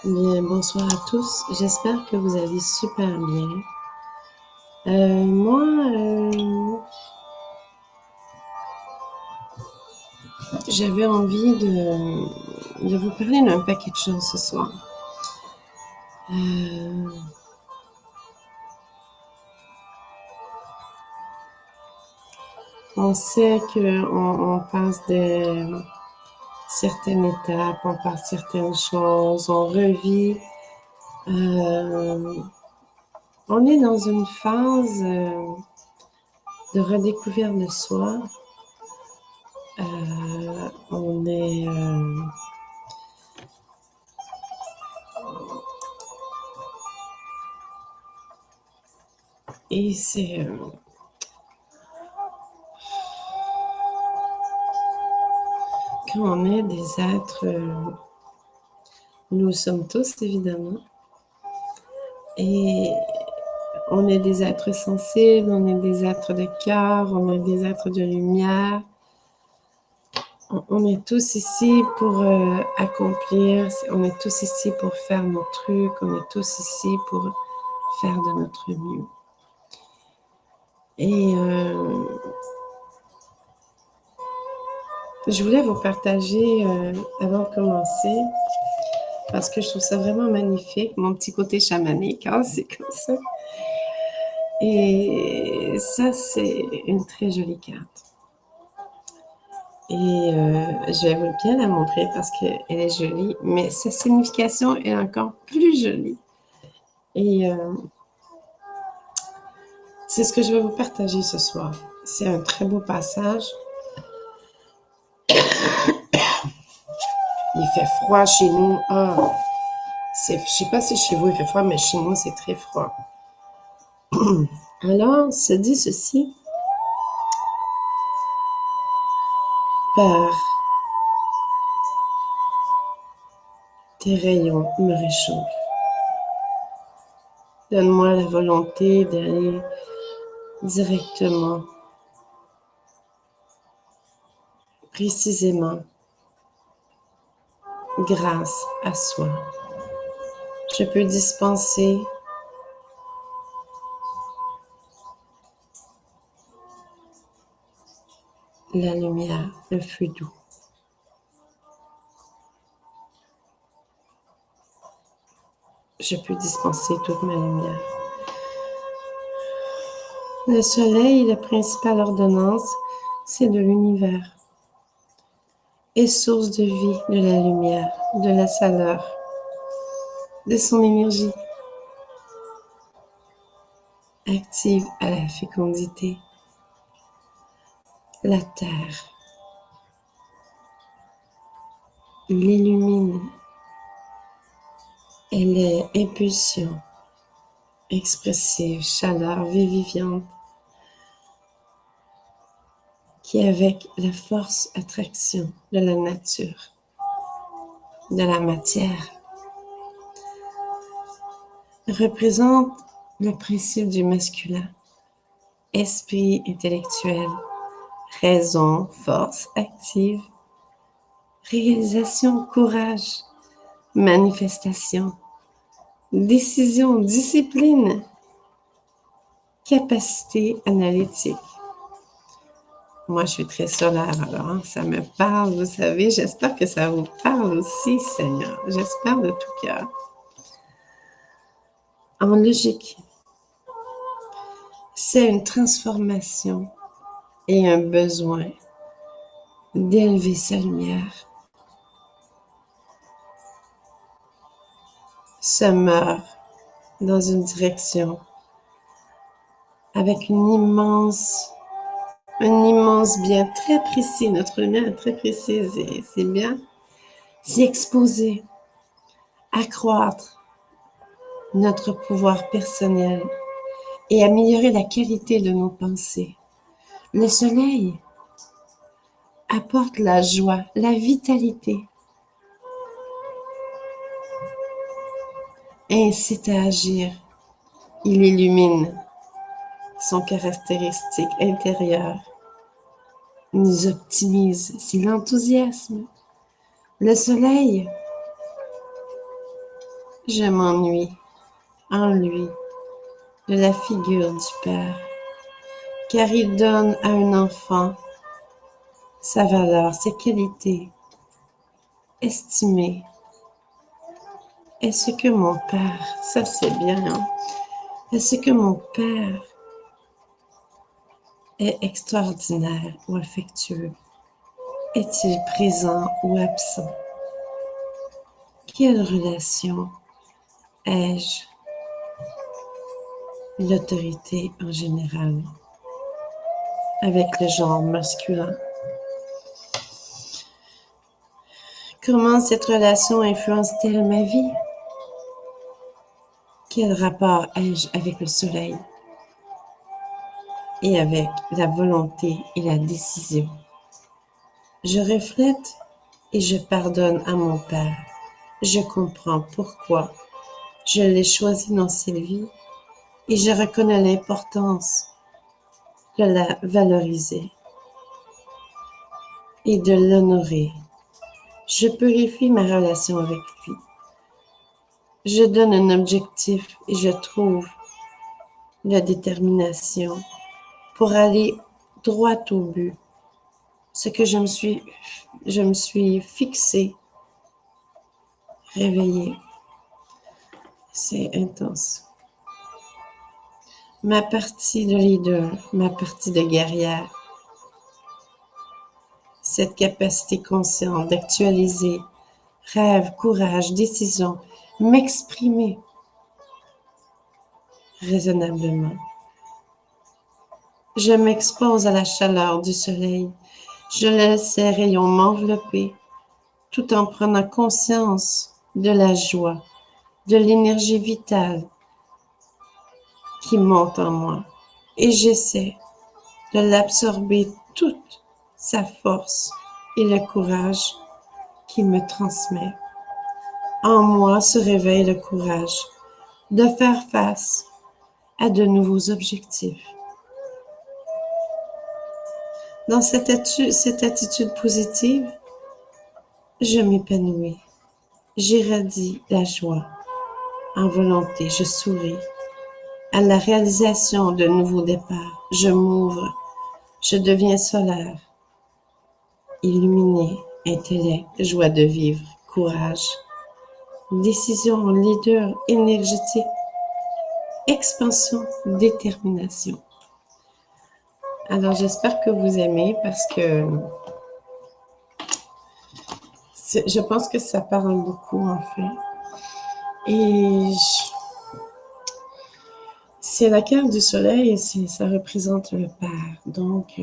Bien, bonsoir à tous. J'espère que vous allez super bien. Moi, j'avais envie de vous parler d'un paquet de choses ce soir. Euh, on sait qu'on passe de certaines étapes, on passe certaines choses, on revit. Euh, on est dans une phase de redécouverte de soi. On est et c'est quand on est des êtres, nous sommes tous évidemment, et on est des êtres sensibles, on est des êtres de cœur, on est des êtres de lumière. On est tous ici pour accomplir, on est tous ici pour faire nos trucs, on est tous ici pour faire de notre mieux. Et je voulais vous partager, avant de commencer, parce que je trouve ça vraiment magnifique, mon petit côté chamanique, hein, c'est comme ça. Et ça, c'est une très jolie carte. Et je vais bien la montrer parce qu'elle est jolie, mais sa signification est encore plus jolie. Et c'est ce que je vais vous partager ce soir. C'est un très beau passage. Il fait froid chez nous. Ah, je sais pas si chez vous il fait froid, mais chez moi c'est très froid. Alors, se dit ceci: par tes rayons me réchauffent. Donne-moi la volonté d'aller directement, précisément, grâce à soi. Je peux dispenser la lumière, le feu doux. Je peux dispenser toute ma lumière. Le soleil, la principale ordonnance, c'est de l'univers. Et source de vie, de la lumière, de la chaleur, de son énergie. Active à la fécondité. La terre l'illumine. Elle est impulsion, expressive, chaleur vivifiante, qui avec la force attraction de la nature, de la matière, représente le principe du masculin, esprit intellectuel, raison, force active, réalisation, courage, manifestation, décision, discipline, capacité analytique. Moi, je suis très solaire, alors hein, ça me parle, vous savez. J'espère que ça vous parle aussi, Seigneur. J'espère de tout cœur. En logique, c'est une transformation et un besoin d'élever sa lumière. Se meurt dans une direction avec un immense bien très précis. Notre lumière est très précise et c'est bien s'y exposer, accroître notre pouvoir personnel et améliorer la qualité de nos pensées. Le soleil apporte la joie, la vitalité, et incite à agir. Il illumine son caractéristique intérieure, nous optimise. C'est l'enthousiasme. Le soleil Je m'ennuie en lui de la figure du Père, car il donne à un enfant sa valeur, ses qualités. Estimé est-ce que mon Père, ça c'est bien, hein? Est-ce que mon Père est extraordinaire ou affectueux? Est-il présent ou absent? Quelle relation ai-je l'autorité en général avec le genre masculin? Comment cette relation influence-t-elle ma vie? Quel rapport ai-je avec le soleil et avec la volonté et la décision? Je reflète et je pardonne à mon Père. Je comprends pourquoi je l'ai choisi dans cette vie et je reconnais l'importance de la valoriser et de l'honorer. Je purifie ma relation avec lui. Je donne un objectif et je trouve la détermination pour aller droit au but. Ce que je me suis fixé, réveillé. C'est intense. Ma partie de leader, ma partie de guerrière, cette capacité consciente d'actualiser rêve, courage, décision, m'exprimer raisonnablement. Je m'expose à la chaleur du soleil. Je laisse ses rayons m'envelopper tout en prenant conscience de la joie, de l'énergie vitale qui monte en moi. Et j'essaie de l'absorber toute sa force et le courage qu'il me transmet. En moi se réveille le courage de faire face à de nouveaux objectifs. Dans cette attitude positive, je m'épanouis. J'irradie la joie. En volonté, je souris. À la réalisation de nouveaux départs, je m'ouvre. Je deviens solaire. Illuminé, intellect, joie de vivre, courage, décision, leader, énergétique, expansion, détermination. Alors j'espère que vous aimez parce que je pense que ça parle beaucoup en fait. Et c'est la carte du soleil et ça représente le Père. Donc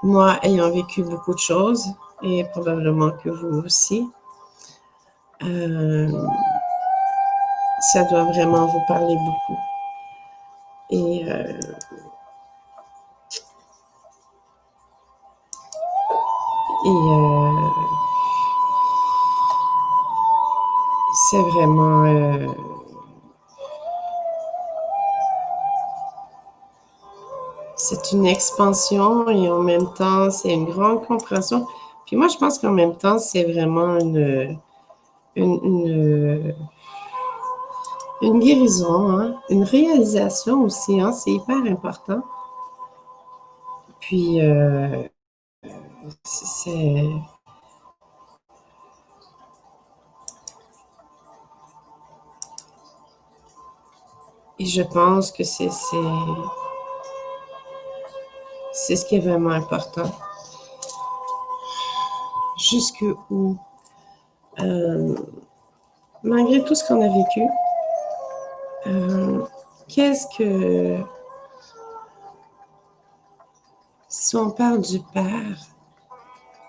moi ayant vécu beaucoup de choses et probablement que vous aussi, ça doit vraiment vous parler beaucoup. Et c'est vraiment c'est une expansion et en même temps c'est une grande compréhension. Puis moi je pense qu'en même temps c'est vraiment une, une guérison, hein, une réalisation aussi, hein, c'est hyper important. Puis c'est et je pense que c'est ce qui est vraiment important. Jusque où, malgré tout ce qu'on a vécu, qu'est-ce que, si on parle du Père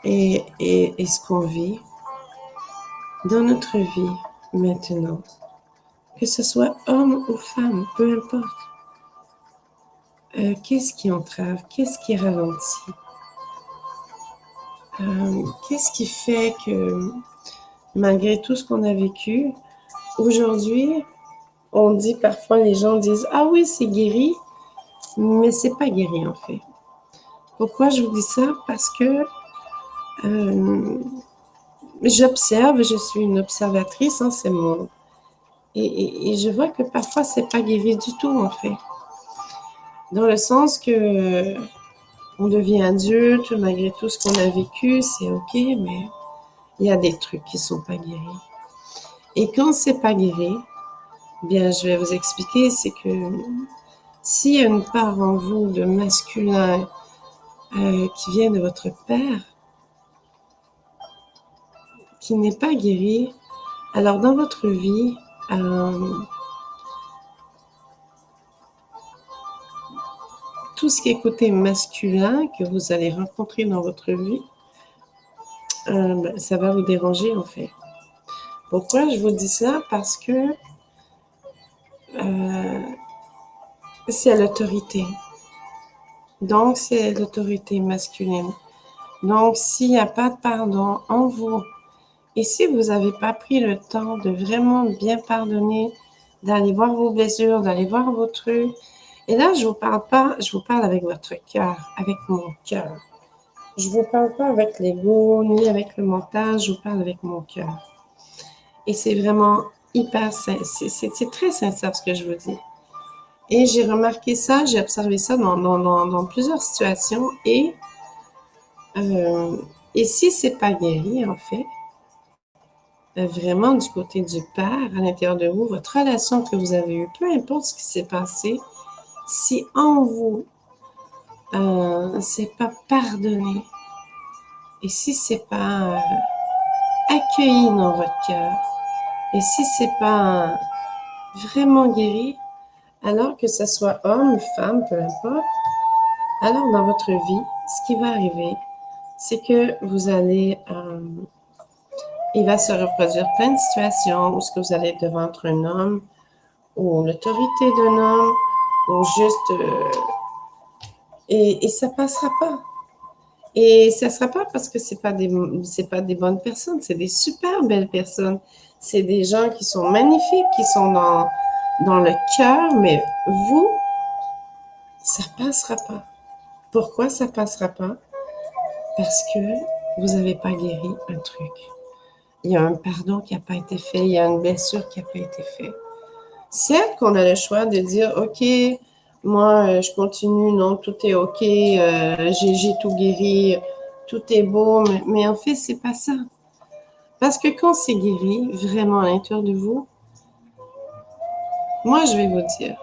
et ce qu'on vit dans notre vie maintenant, que ce soit homme ou femme, peu importe, qu'est-ce qui entrave, qu'est-ce qui ralentit, qu'est-ce qui fait que malgré tout ce qu'on a vécu, aujourd'hui, on dit parfois, les gens disent « Ah oui, c'est guéri », mais c'est pas guéri en fait. Pourquoi je vous dis ça? Parce que j'observe, je suis une observatrice, hein, c'est mon... Et je vois que parfois, c'est pas guéri du tout, en fait. Dans le sens que on devient adulte, malgré tout ce qu'on a vécu, c'est OK, mais il y a des trucs qui sont pas guéris. Et quand c'est pas guéri, bien, je vais vous expliquer, c'est que s'il y a une part en vous de masculin qui vient de votre père, qui n'est pas guéri, alors dans votre vie, tout ce qui est côté masculin que vous allez rencontrer dans votre vie, ça va vous déranger en fait. Pourquoi je vous dis ça? Parce que c'est l'autorité. Donc, c'est l'autorité masculine. Donc, s'il n'y a pas de pardon en vous, et si vous n'avez pas pris le temps de vraiment bien pardonner, d'aller voir vos blessures, d'aller voir vos trucs, et là, je vous parle pas, je vous parle avec votre cœur, avec mon cœur. Je vous parle pas avec l'ego, ni avec le mental, je vous parle avec mon cœur. Et c'est vraiment hyper, c'est très sincère ce que je vous dis. Et j'ai remarqué ça, j'ai observé ça dans plusieurs situations euh, et si c'est pas guéri, en fait, vraiment du côté du père, à l'intérieur de vous, votre relation que vous avez eue, peu importe ce qui s'est passé, si en vous, c'est pas pardonné, et si c'est pas accueilli dans votre cœur, et si c'est pas vraiment guéri, alors que ce soit homme ou femme, peu importe, alors dans votre vie, ce qui va arriver, c'est que vous allez, il va se reproduire plein de situations où ce que vous allez être devant un homme, ou l'autorité d'un homme, ou juste, et ça passera pas. Et ça sera pas parce que c'est pas des bonnes personnes, c'est des super belles personnes. C'est des gens qui sont magnifiques, qui sont dans le cœur, mais vous, ça passera pas. Pourquoi ça passera pas? Parce que vous avez pas guéri un truc. Il y a un pardon qui n'a pas été fait, il y a une blessure qui n'a pas été faite. Certes qu'on a le choix de dire, OK, moi, je continue, non, tout est OK, j'ai tout guéri, tout est beau, mais en fait, c'est pas ça. Parce que quand c'est guéri, vraiment à l'intérieur de vous, moi, je vais vous dire,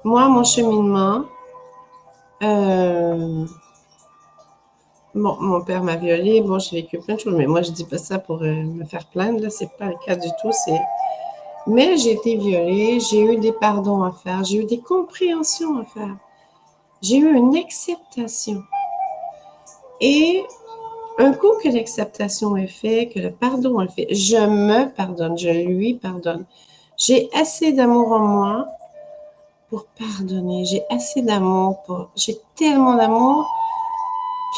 moi, mon cheminement, euh, bon, mon père m'a violée, bon, j'ai vécu plein de choses, mais moi, je dis pas ça pour me faire plaindre, là, c'est pas le cas du tout, mais j'ai été violée, j'ai eu des pardons à faire, j'ai eu des compréhensions à faire, j'ai eu une acceptation. Et un coup que l'acceptation est faite, que le pardon est fait, je me pardonne, je lui pardonne. J'ai assez d'amour en moi pour pardonner. J'ai assez d'amour j'ai tellement d'amour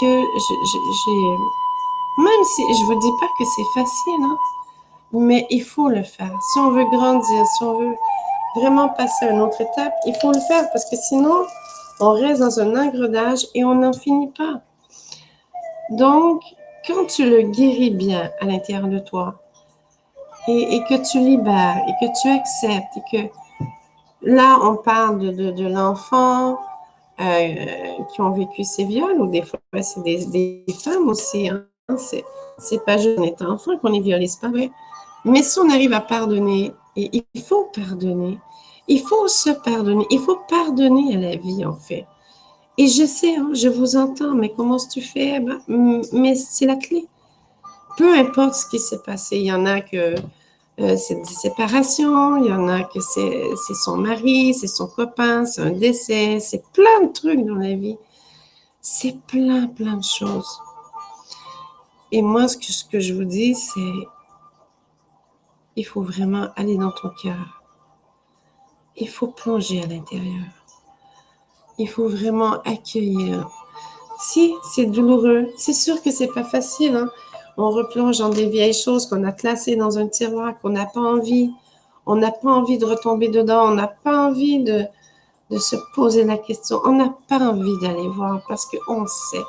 que même si je vous dis pas que c'est facile, hein, mais il faut le faire. Si on veut grandir, si on veut vraiment passer à une autre étape, il faut le faire parce que sinon, on reste dans un engrenage et on n'en finit pas. Donc, quand tu le guéris bien à l'intérieur de toi et que tu libères et que tu acceptes et que là, on parle de l'enfant qui ont vécu ces viols ou des fois, c'est des femmes aussi. Hein. C'est pas juste en étant enfant qu'on est violé, c'est pas vrai. Mais si on arrive à pardonner, et il faut pardonner, il faut se pardonner, il faut pardonner à la vie en fait. Et je sais, hein, je vous entends, mais comment tu fais? Mais c'est la clé. Peu importe ce qui s'est passé, il y en a que c'est des séparations, il y en a que c'est son mari, c'est son copain, c'est un décès, c'est plein de trucs dans la vie. C'est plein, plein de choses. Et moi, ce que je vous dis, c'est il faut vraiment aller dans ton cœur. Il faut plonger à l'intérieur. Il faut vraiment accueillir. Si c'est douloureux, c'est sûr que c'est pas facile. Hein? On replonge dans des vieilles choses qu'on a classées dans un tiroir, qu'on n'a pas envie. On n'a pas envie de retomber dedans. On n'a pas envie de se poser la question. On n'a pas envie d'aller voir parce qu'on sait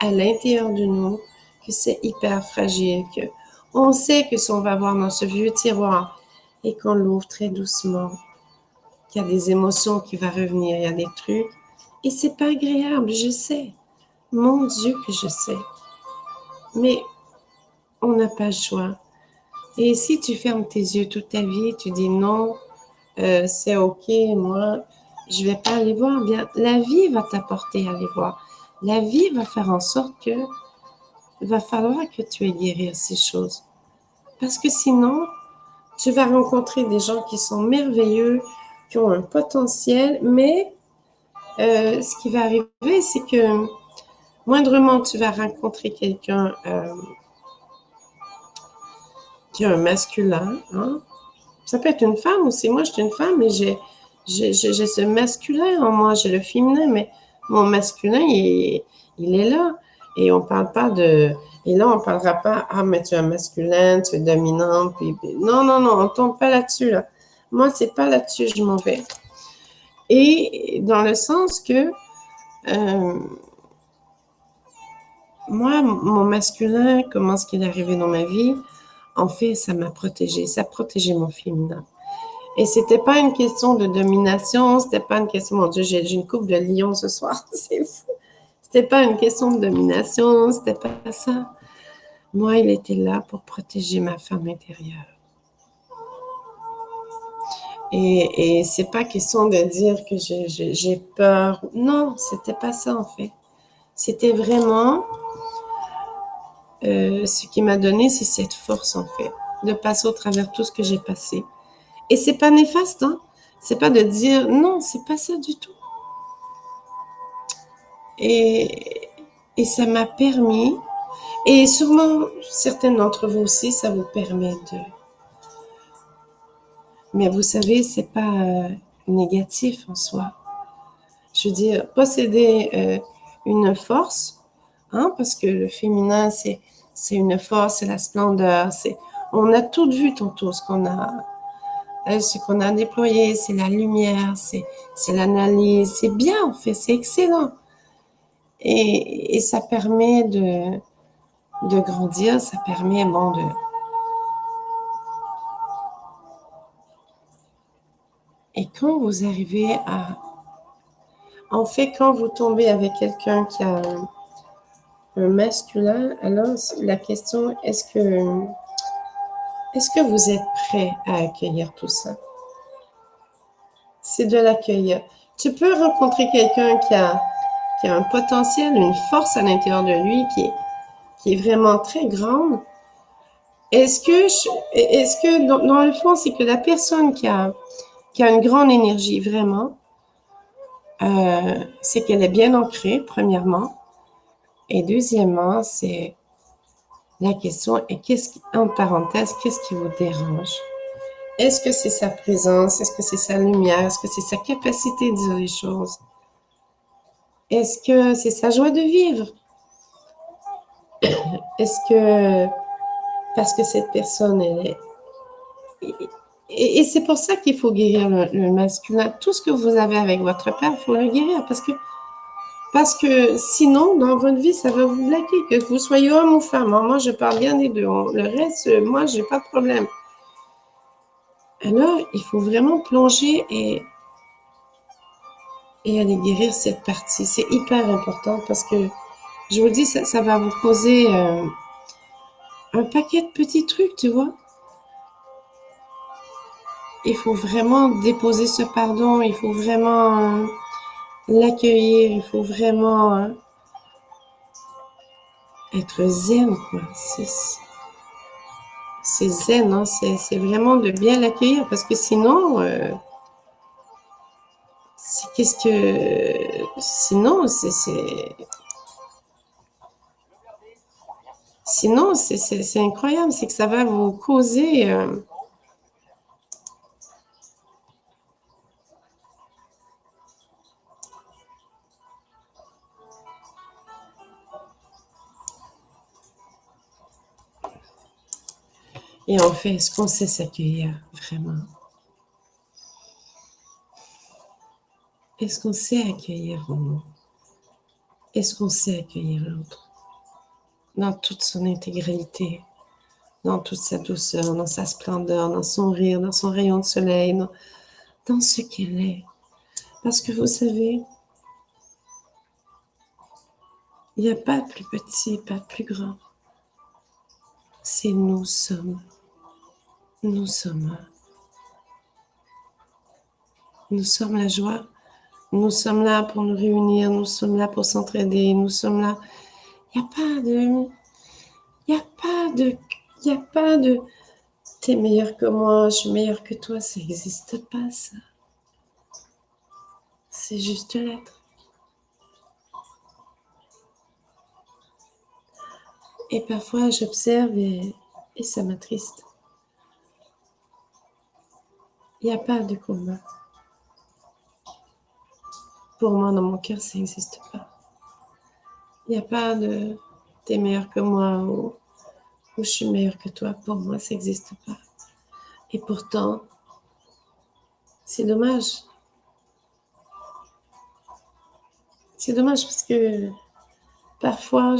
à l'intérieur de nous que c'est hyper fragile, que on sait que si on va voir dans ce vieux tiroir et qu'on l'ouvre très doucement, qu'il y a des émotions qui vont revenir, il y a des trucs. Et c'est pas agréable, je sais. Mon Dieu que je sais. Mais on n'a pas le choix. Et si tu fermes tes yeux toute ta vie, tu dis non, c'est ok, moi, je vais pas aller voir, bien, la vie va t'apporter à aller voir. La vie va faire en sorte que il va falloir que tu aies guéri ces choses. Parce que sinon, tu vas rencontrer des gens qui sont merveilleux, qui ont un potentiel, mais ce qui va arriver, c'est que moindrement tu vas rencontrer quelqu'un qui a un masculin, hein? Ça peut être une femme aussi. Moi, je suis une femme, mais j'ai ce masculin en moi, j'ai le féminin, mais mon masculin, il est là. Et on parle pas de... Et là, on parlera pas, ah, mais tu es un masculin, tu es dominant, non, non, non, on tombe pas là-dessus, là. Moi, c'est pas là-dessus, je m'en vais. Et dans le sens que, moi, mon masculin, comment est-ce qu'il est arrivé dans ma vie? En fait, ça m'a protégée, ça a protégé mon féminin. Et c'était pas une question de domination, c'était pas une question, mon Dieu, j'ai une coupe de lion ce soir, c'est fou. C'était pas une question de domination, c'était pas ça. Moi, il était là pour protéger ma femme intérieure. Et c'est pas question de dire que j'ai peur. Non, c'était pas ça en fait. C'était vraiment ce qui m'a donné, c'est cette force en fait, de passer au travers tout ce que j'ai passé. Et c'est pas néfaste, hein. C'est pas de dire non, c'est pas ça du tout. Et, et ça m'a permis, et sûrement certains d'entre vous aussi, ça vous permet de. Mais vous savez, c'est pas négatif en soi. Je veux dire, posséder une force, hein, parce que le féminin, c'est une force, c'est la splendeur, on a tout vu tantôt ce qu'on a déployé, c'est la lumière, c'est l'analyse, c'est bien en fait, c'est excellent. Et ça permet de grandir, ça permet, bon, de... Et quand vous arrivez à... En fait, quand vous tombez avec quelqu'un qui a un masculin, alors la question, est-ce que vous êtes prêt à accueillir tout ça? C'est de l'accueillir. Tu peux rencontrer quelqu'un qui a un potentiel, une force à l'intérieur de lui qui est vraiment très grande. Est-ce que dans le fond, c'est que la personne qui a une grande énergie, vraiment, c'est qu'elle est bien ancrée, premièrement. Et deuxièmement, c'est la question est en parenthèse, qu'est-ce qui vous dérange? Est-ce que c'est sa présence? Est-ce que c'est sa lumière? Est-ce que c'est sa capacité de dire les choses? Est-ce que c'est sa joie de vivre? Est-ce que parce que cette personne, elle est... Et c'est pour ça qu'il faut guérir le masculin. Tout ce que vous avez avec votre père, il faut le guérir parce que sinon, dans votre vie, ça va vous bloquer, que vous soyez homme ou femme. Moi, je parle bien des deux. Le reste, moi, j'ai pas de problème. Alors, il faut vraiment plonger et aller guérir cette partie. C'est hyper important parce que, je vous dis, ça va vous causer un paquet de petits trucs, tu vois. Il faut vraiment déposer ce pardon, il faut vraiment l'accueillir, il faut vraiment être zen, quoi. C'est zen, hein? C'est vraiment de bien l'accueillir parce que sinon, qu'est-ce que... Sinon, sinon, c'est incroyable, c'est que ça va vous causer... Et en fait, est-ce qu'on sait s'accueillir vraiment? Est-ce qu'on sait accueillir vraiment? Est-ce qu'on sait accueillir l'autre? dans toute son intégralité, dans toute sa douceur, dans sa splendeur, dans son rire, dans son rayon de soleil, dans ce qu'elle est. Parce que vous savez, il n'y a pas de plus petit, pas de plus grand. C'est nous sommes. Nous sommes. Nous sommes la joie. Nous sommes là pour nous réunir. Nous sommes là pour s'entraider. Nous sommes là. Il n'y a pas de... Il n'y a pas de... Il n'y a pas de... T'es meilleur que moi, je suis meilleur que toi. Ça n'existe pas, ça. C'est juste l'être. Et parfois, j'observe et ça m'attriste. Il n'y a pas de combat. Pour moi, dans mon cœur, ça n'existe pas. Il n'y a pas de t'es meilleur que moi ou je suis meilleur que toi. Pour moi, ça n'existe pas. Et pourtant, c'est dommage. C'est dommage parce que parfois,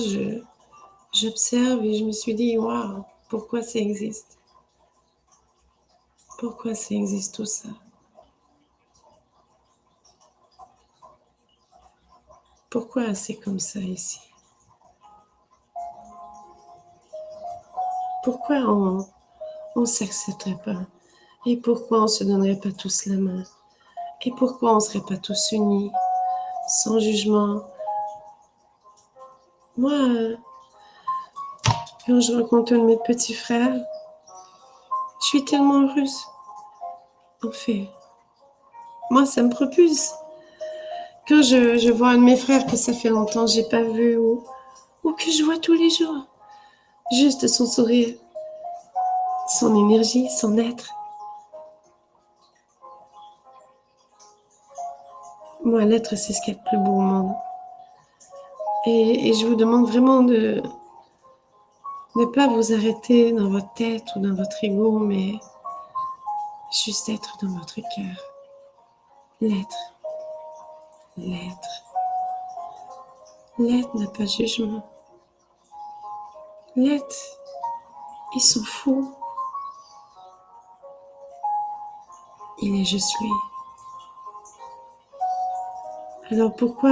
j'observe et je me suis dit, waouh, pourquoi ça existe? Pourquoi ça existe tout ça? Pourquoi c'est comme ça ici? Pourquoi on ne s'accepterait pas? Et pourquoi on ne se donnerait pas tous la main? Et pourquoi on ne serait pas tous unis, sans jugement? Moi, quand je rencontre un de mes petits frères, je suis tellement heureuse. En fait, moi, ça me propulse. Quand je vois un de mes frères que ça fait longtemps que je n'ai pas vu ou que je vois tous les jours, juste son sourire, son énergie, son être. Moi, l'être, c'est ce qu'il y a de plus beau au monde. Et je vous demande vraiment de ne pas vous arrêter dans votre tête ou dans votre ego, mais juste être dans votre cœur. L'être. L'être. L'être n'a pas de jugement. L'être, il s'en fout. Il est juste lui. Alors pourquoi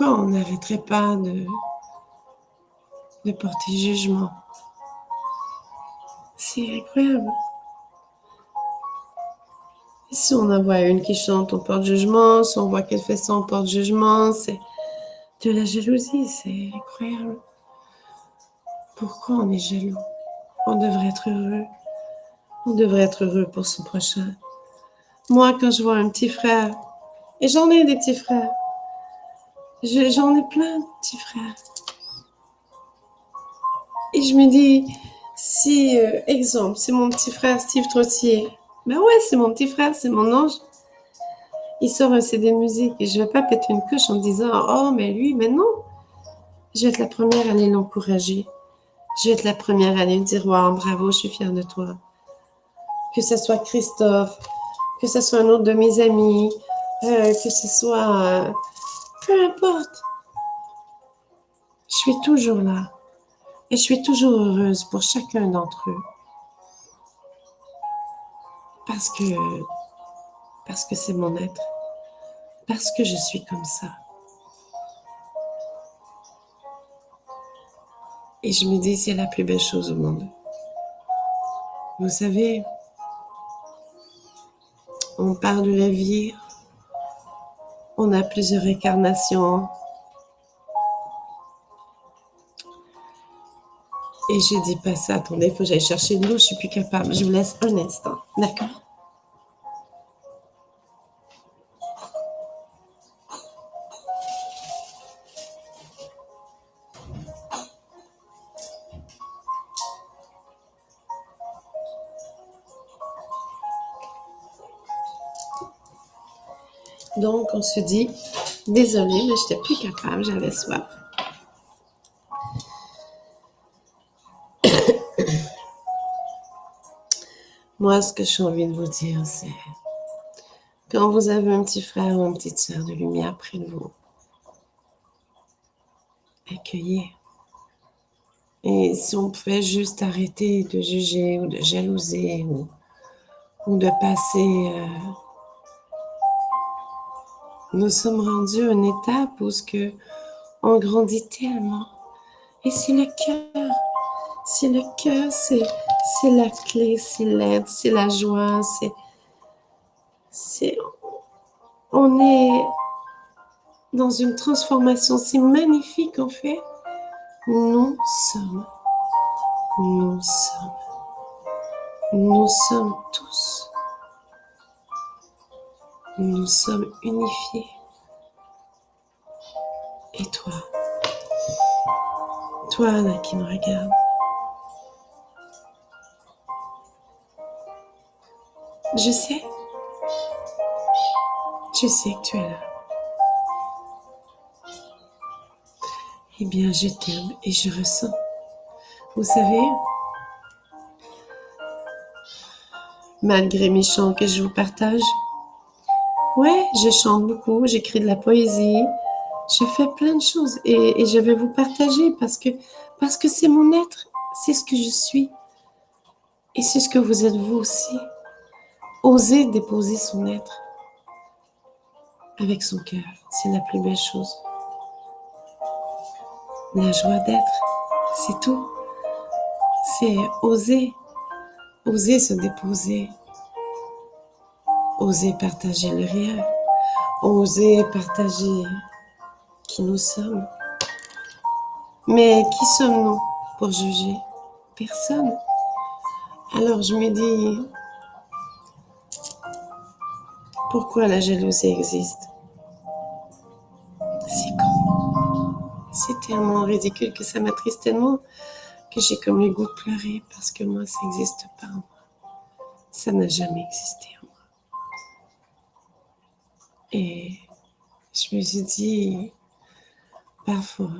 on n'arrêterait pas de porter jugement? C'est incroyable. Si on en voit une qui chante, on porte jugement. Si on voit qu'elle fait ça, on porte jugement. C'est de la jalousie, c'est incroyable. Pourquoi on est jaloux? On devrait être heureux. On devrait être heureux pour son prochain. Moi, quand je vois un petit frère, et j'en ai des petits frères, j'en ai plein de petits frères. Et je me dis, si, exemple, c'est mon petit frère Steve Trottier. Ben ouais, c'est mon petit frère, c'est mon ange. Il sort un CD de musique et je vais pas péter une couche en disant, oh, mais lui, mais non. Je vais être la première à aller l'encourager. Je vais être la première à lui dire, wow, bravo, je suis fière de toi. Que ce soit Christophe, que ce soit un autre de mes amis, que ce soit... peu importe. Je suis toujours là. Et je suis toujours heureuse pour chacun d'entre eux. Parce que c'est mon être. Parce que je suis comme ça. Et je me dis, c'est la plus belle chose au monde. Vous savez, on parle de la vie, on a plusieurs incarnations. Et je dis pas ça, attendez, il faut que j'aille chercher de l'eau, je suis plus capable. Je vous laisse un instant, d'accord? Donc, on se dit, désolée, mais je n'étais plus capable, j'avais soif. Moi, ce que j'ai envie de vous dire, c'est quand vous avez un petit frère ou une petite sœur de lumière près de vous, accueillir. Et si on pouvait juste arrêter de juger ou de jalouser ou de passer, nous sommes rendus à une étape où on grandit tellement. Et c'est le cœur. C'est le cœur, c'est la clé, c'est l'aide, c'est la joie, on est dans une transformation. C'est magnifique en fait. Nous sommes, nous sommes, nous sommes tous. Nous sommes unifiés. Et toi là qui me regarde, je sais que tu es là. Eh bien, je t'aime et je ressens. Vous savez, malgré mes chants que je vous partage, ouais, je chante beaucoup, j'écris de la poésie, je fais plein de choses et je vais vous partager parce que c'est mon être, c'est ce que je suis et c'est ce que vous êtes vous aussi. Osez déposer son être avec son cœur, c'est la plus belle chose. La joie d'être, c'est tout. C'est oser se déposer, oser partager le rire, oser partager qui nous sommes. Mais qui sommes-nous pour juger? Personne. Alors je me dis, pourquoi la jalousie existe? C'est con. C'est tellement ridicule que ça m'attriste tellement que j'ai comme le goût de pleurer parce que moi, ça n'existe pas en moi. Ça n'a jamais existé en moi. Et je me suis dit, parfois,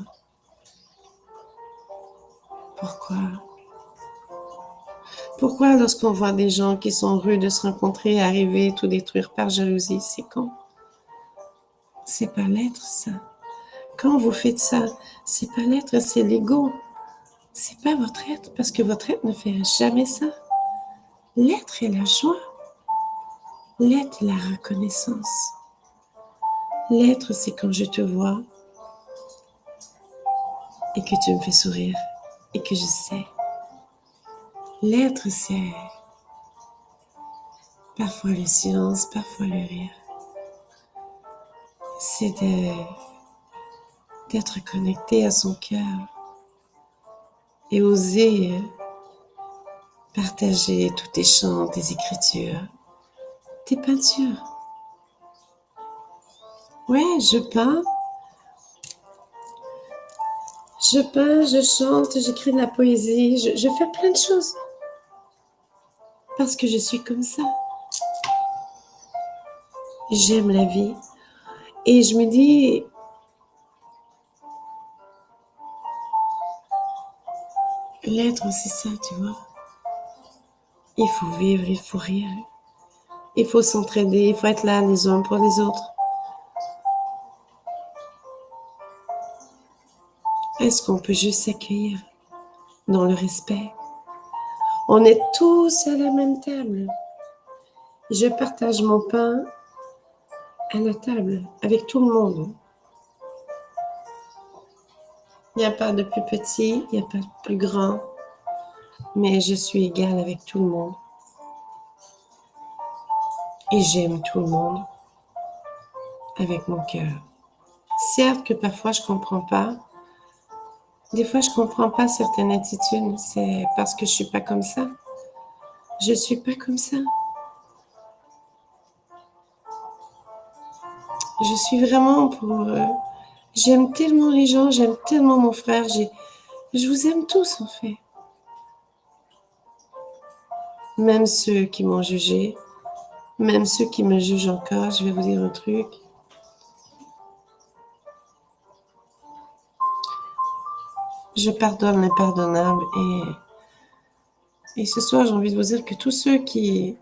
pourquoi lorsqu'on voit des gens qui sont heureux de se rencontrer, arriver, tout détruire par jalousie, c'est con. C'est pas l'être, ça. Quand vous faites ça, c'est pas l'être, c'est l'ego. C'est pas votre être, parce que votre être ne fait jamais ça. L'être est la joie. L'être est la reconnaissance. L'être, c'est quand je te vois et que tu me fais sourire et que je sais. L'être, c'est parfois le silence, parfois le rire. C'est d'être connecté à son cœur et oser partager tous tes chants, tes écritures, tes peintures. Ouais, je peins, je chante, j'écris de la poésie, je fais plein de choses. Parce que je suis comme ça. J'aime la vie. Et je me dis, l'être, c'est ça, tu vois. Il faut vivre, il faut rire. Il faut s'entraider, il faut être là les uns pour les autres. Est-ce qu'on peut juste s'accueillir dans le respect? On est tous à la même table. Je partage mon pain à la table avec tout le monde. Il n'y a pas de plus petit, il n'y a pas de plus grand, mais je suis égale avec tout le monde. Et j'aime tout le monde avec mon cœur. Certes que parfois je comprends pas. Des fois je comprends pas certaines attitudes. C'est parce que je suis pas comme ça. Je suis pas comme ça. Je suis vraiment pour... j'aime tellement les gens, j'aime tellement mon frère. Je vous aime tous en fait. Même ceux qui m'ont jugé, même ceux qui me jugent encore, je vais vous dire un truc. Je pardonne l'impardonnable et ce soir j'ai envie de vous dire que tous ceux qui...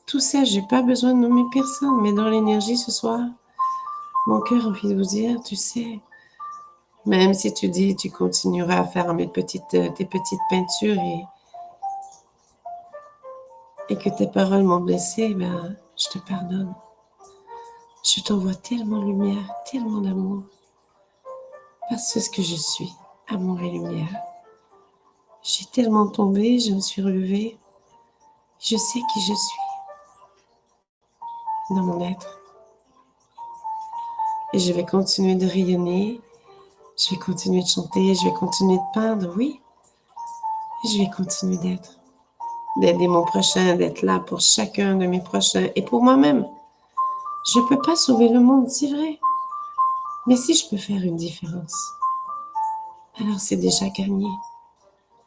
Tout ça, j'ai pas besoin de nommer personne, mais dans l'énergie ce soir, mon cœur a envie de vous dire, tu sais, Même si tu dis, tu continueras à faire tes petites peintures et que tes paroles m'ont blessé, ben, je te pardonne. Je t'envoie tellement de lumière, tellement d'amour. Parce que ce que je suis, amour et lumière. J'ai tellement tombé, je me suis relevée. Je sais qui je suis dans mon être. Et je vais continuer de rayonner. Je vais continuer de chanter. Je vais continuer de peindre, oui. Et je vais continuer d'aider mon prochain, d'être là pour chacun de mes prochains et pour moi-même. Je ne peux pas sauver le monde, c'est vrai. Mais si je peux faire une différence, alors c'est déjà gagné.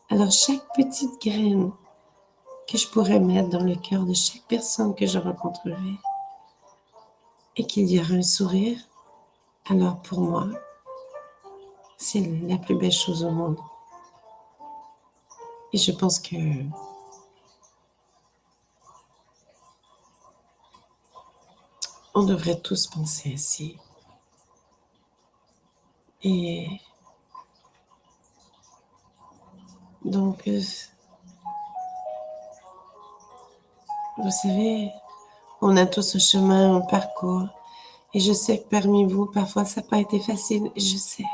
Alors chaque petite graine que je pourrais mettre dans le cœur de chaque personne que je rencontrerai et qu'il y aura un sourire, alors pour moi, c'est la plus belle chose au monde. Et je pense que on devrait tous penser ainsi. Et donc, vous savez, on a tous un chemin, un parcours. Et je sais que parmi vous, parfois, ça n'a pas été facile. Je sais.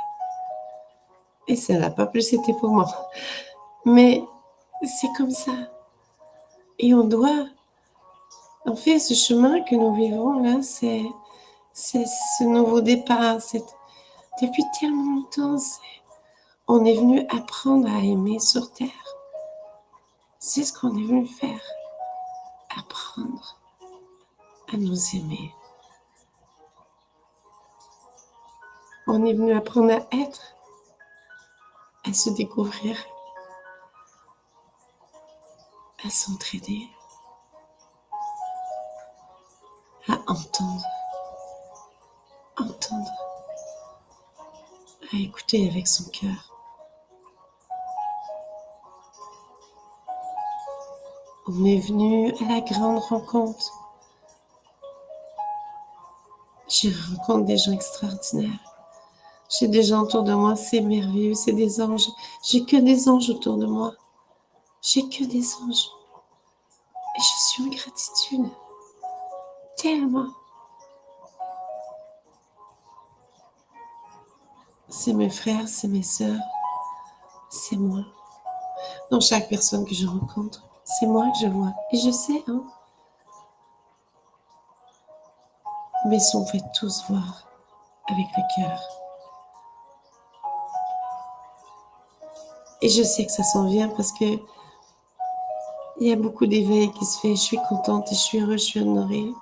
Et ça n'a pas plus été pour moi. Mais c'est comme ça. Et on doit, en fait, ce chemin que nous vivons là, c'est ce nouveau départ. Depuis tellement longtemps, on est venu apprendre à aimer sur Terre. C'est ce qu'on est venu faire. Apprendre à nous aimer. On est venu apprendre à être, à se découvrir, à s'entraider, à entendre, à écouter avec son cœur. On est venu à la grande rencontre. Je rencontre des gens extraordinaires. J'ai des gens autour de moi, c'est merveilleux, c'est des anges. J'ai que des anges autour de moi. J'ai que des anges. Et je suis en gratitude. Tellement. C'est mes frères, c'est mes sœurs, c'est moi. Dans chaque personne que je rencontre, c'est moi que je vois. Et je sais, hein. Mais on fait tous voir avec le cœur. Et je sais que ça s'en vient parce que il y a beaucoup d'éveil qui se fait. Je suis contente et je suis heureuse, je suis honorée.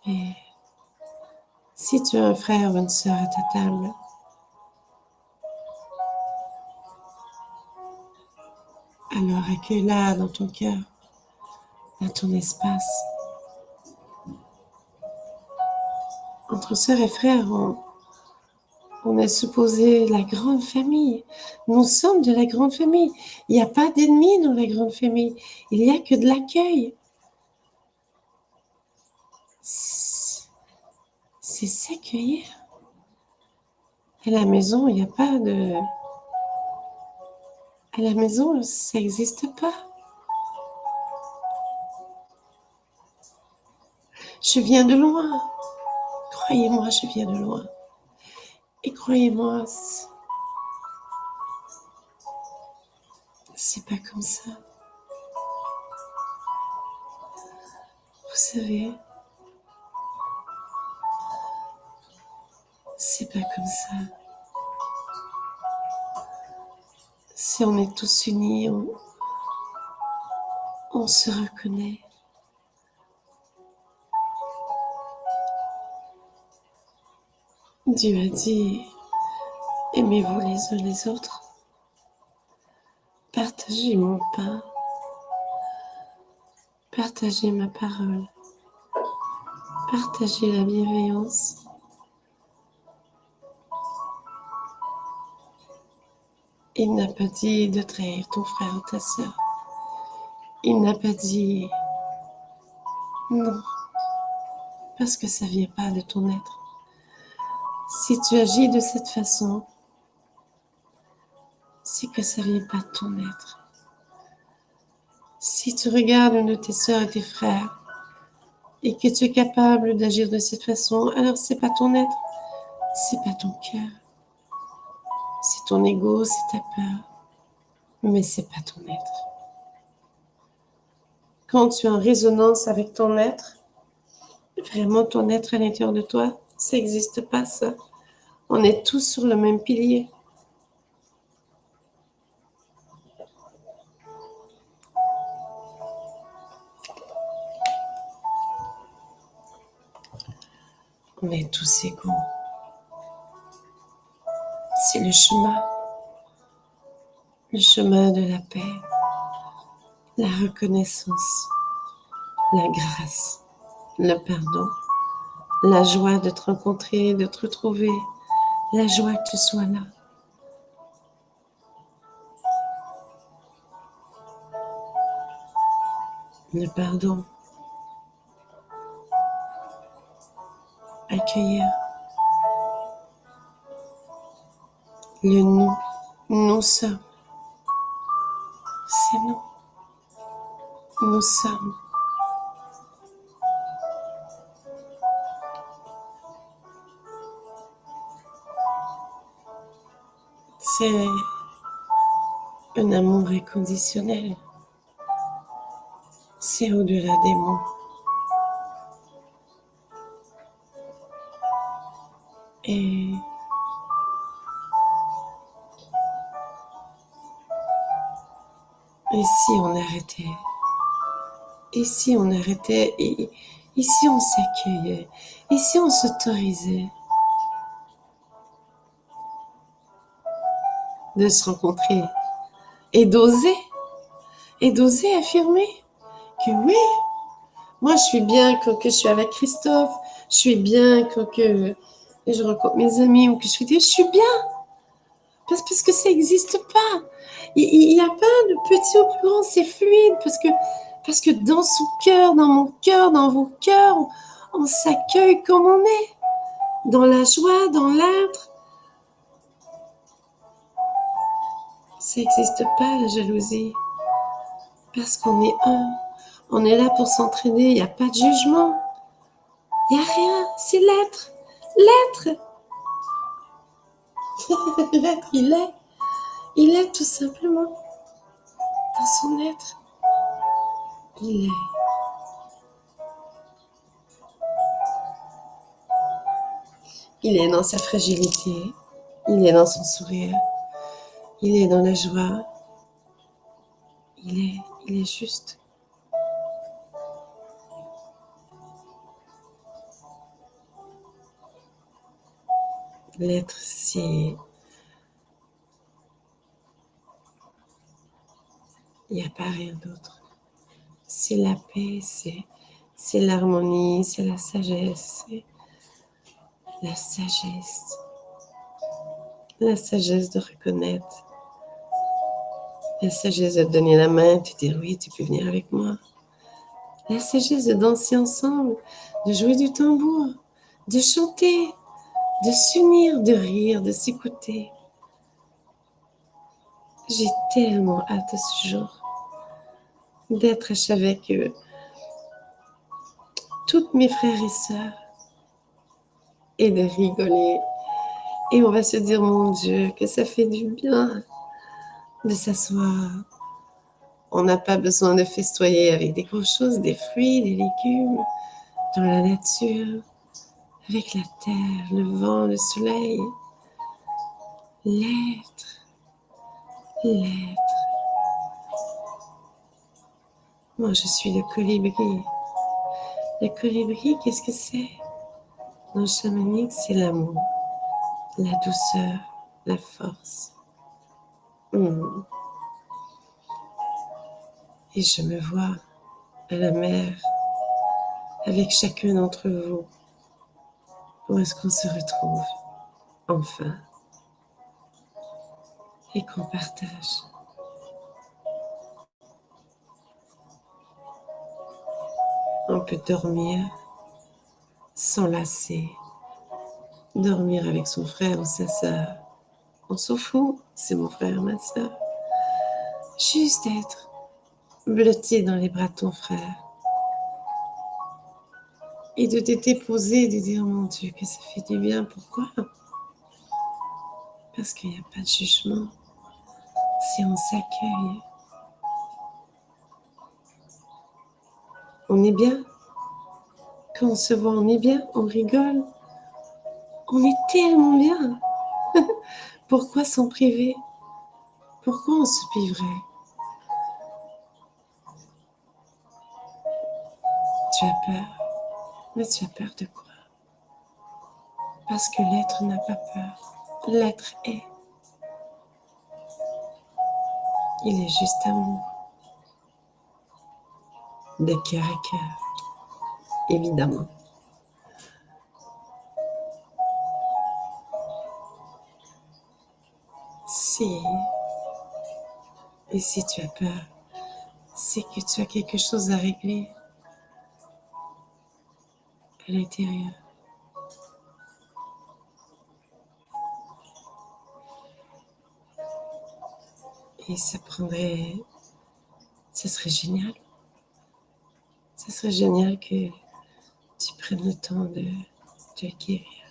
Et si tu as un frère ou une sœur à ta table, alors accueille-la dans ton cœur, dans ton espace. Entre sœurs et frères, on est supposé la grande famille. Nous sommes de la grande famille. Il n'y a pas d'ennemis dans la grande famille. Il n'y a que de l'accueil. C'est s'accueillir. À la maison, il n'y a pas de... À la maison, ça n'existe pas. Je viens de loin. Croyez-moi, je viens de loin. Et croyez-moi, c'est pas comme ça. Vous savez, c'est pas comme ça. Si on est tous unis, on se reconnaît. Dieu a dit, aimez-vous les uns les autres. Partagez mon pain. Partagez ma parole. Partagez la bienveillance. Il n'a pas dit de trahir ton frère ou ta sœur. Il n'a pas dit non, parce que ça ne vient pas de ton être. Si tu agis de cette façon, c'est que ça ne vient pas de ton être. Si tu regardes une de tes sœurs et tes frères et que tu es capable d'agir de cette façon, alors c'est pas ton être, c'est pas ton cœur, c'est ton ego, c'est ta peur, mais c'est pas ton être. Quand tu es en résonance avec ton être, vraiment ton être à l'intérieur de toi, ça n'existe pas ça. On est tous sur le même pilier. On est tous égaux. C'est le chemin de la paix, la reconnaissance, la grâce, le pardon, la joie de te rencontrer, de te retrouver, la joie que tu sois là. Le pardon, accueillir le nous. Nous sommes, c'est nous. Nous sommes. C'est un amour inconditionnel. C'est au-delà des mots. Et si on arrêtait? Et si on arrêtait? Et si on s'accueillait? Et si on s'autorisait de se rencontrer et d'oser affirmer que oui, moi je suis bien quand que je suis avec Christophe, je suis bien quand que je rencontre mes amis ou que je suis bien parce que ça n'existe pas. Il n'y a pas de petit ou plus grand, c'est fluide parce que dans son cœur, dans mon cœur, dans vos cœurs, on s'accueille comme on est, dans la joie, dans l'être. Ça n'existe pas la jalousie parce qu'on est un. On est là pour s'entraîner, il n'y a pas de jugement. Il n'y a rien, c'est l'être. L'être. L'être, il est. Il est tout simplement. Dans son être. Il est. Il est dans sa fragilité. Il est dans son sourire. Il est dans la joie. Il est juste. L'être, c'est... Il n'y a pas rien d'autre. C'est la paix, c'est l'harmonie, c'est la sagesse, c'est la sagesse. La sagesse de reconnaître. La sagesse de te donner la main, de te dire oui, tu peux venir avec moi. La sagesse de danser ensemble, de jouer du tambour, de chanter, de s'unir, de rire, de s'écouter. J'ai tellement hâte à ce jour d'être avec toutes mes frères et sœurs et de rigoler. Et on va se dire, mon Dieu, que ça fait du bien de s'asseoir. On n'a pas besoin de festoyer avec des grosses choses, des fruits, des légumes, dans la nature, avec la terre, le vent, le soleil, l'être, l'être. Moi, je suis le colibri. Le colibri, qu'est-ce que c'est? Dans le chamanique, c'est l'amour, la douceur, la force. Et je me vois à la mer avec chacun d'entre vous. Où est-ce qu'on se retrouve enfin et qu'on partage? On peut dormir, s'enlacer, dormir avec son frère ou sa sœur. On s'en fout, c'est mon frère, ma sœur. Juste être blotti dans les bras de ton frère. Et de te déposer et de dire, mon Dieu, que ça fait du bien. Pourquoi? Parce qu'il n'y a pas de jugement. Si on s'accueille, on est bien. Quand on se voit, on est bien, on rigole. On est tellement bien. Pourquoi s'en priver? Pourquoi on se priverait? Tu as peur. Mais tu as peur de quoi? Parce que l'être n'a pas peur. L'être est. Il est juste amour. De cœur à cœur, évidemment. Si, et si tu as peur, c'est que tu as quelque chose à régler à l'intérieur. Et ça serait génial. Ça serait génial que tu prennes le temps de te guérir.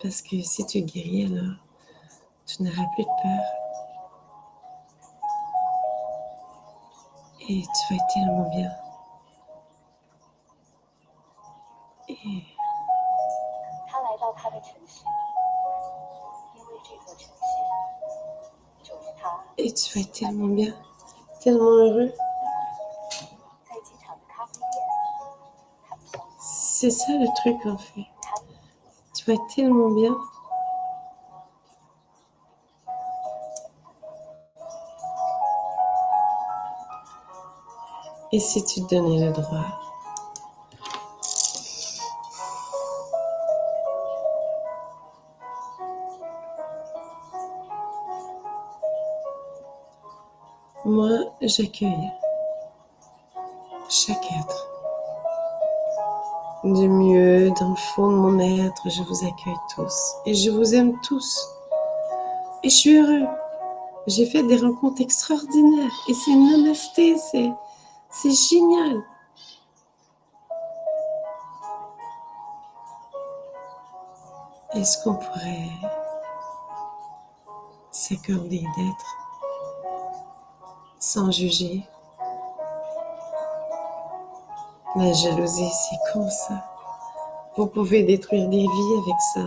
Parce que si tu guéris, alors tu n'auras plus de peur. Et tu vas être tellement bien. Et tu vas être tellement bien, tellement heureux. C'est ça le truc en fait. Tu vas être tellement bien. Et si tu te donnais le droit? Moi, j'accueille chaque être. Du mieux, dans le fond de mon être, je vous accueille tous. Et je vous aime tous. Et je suis heureux. J'ai fait des rencontres extraordinaires. Et c'est namasté, c'est génial. Est-ce qu'on pourrait s'accorder d'être sans juger? La jalousie, c'est con ça. Vous pouvez détruire des vies avec ça.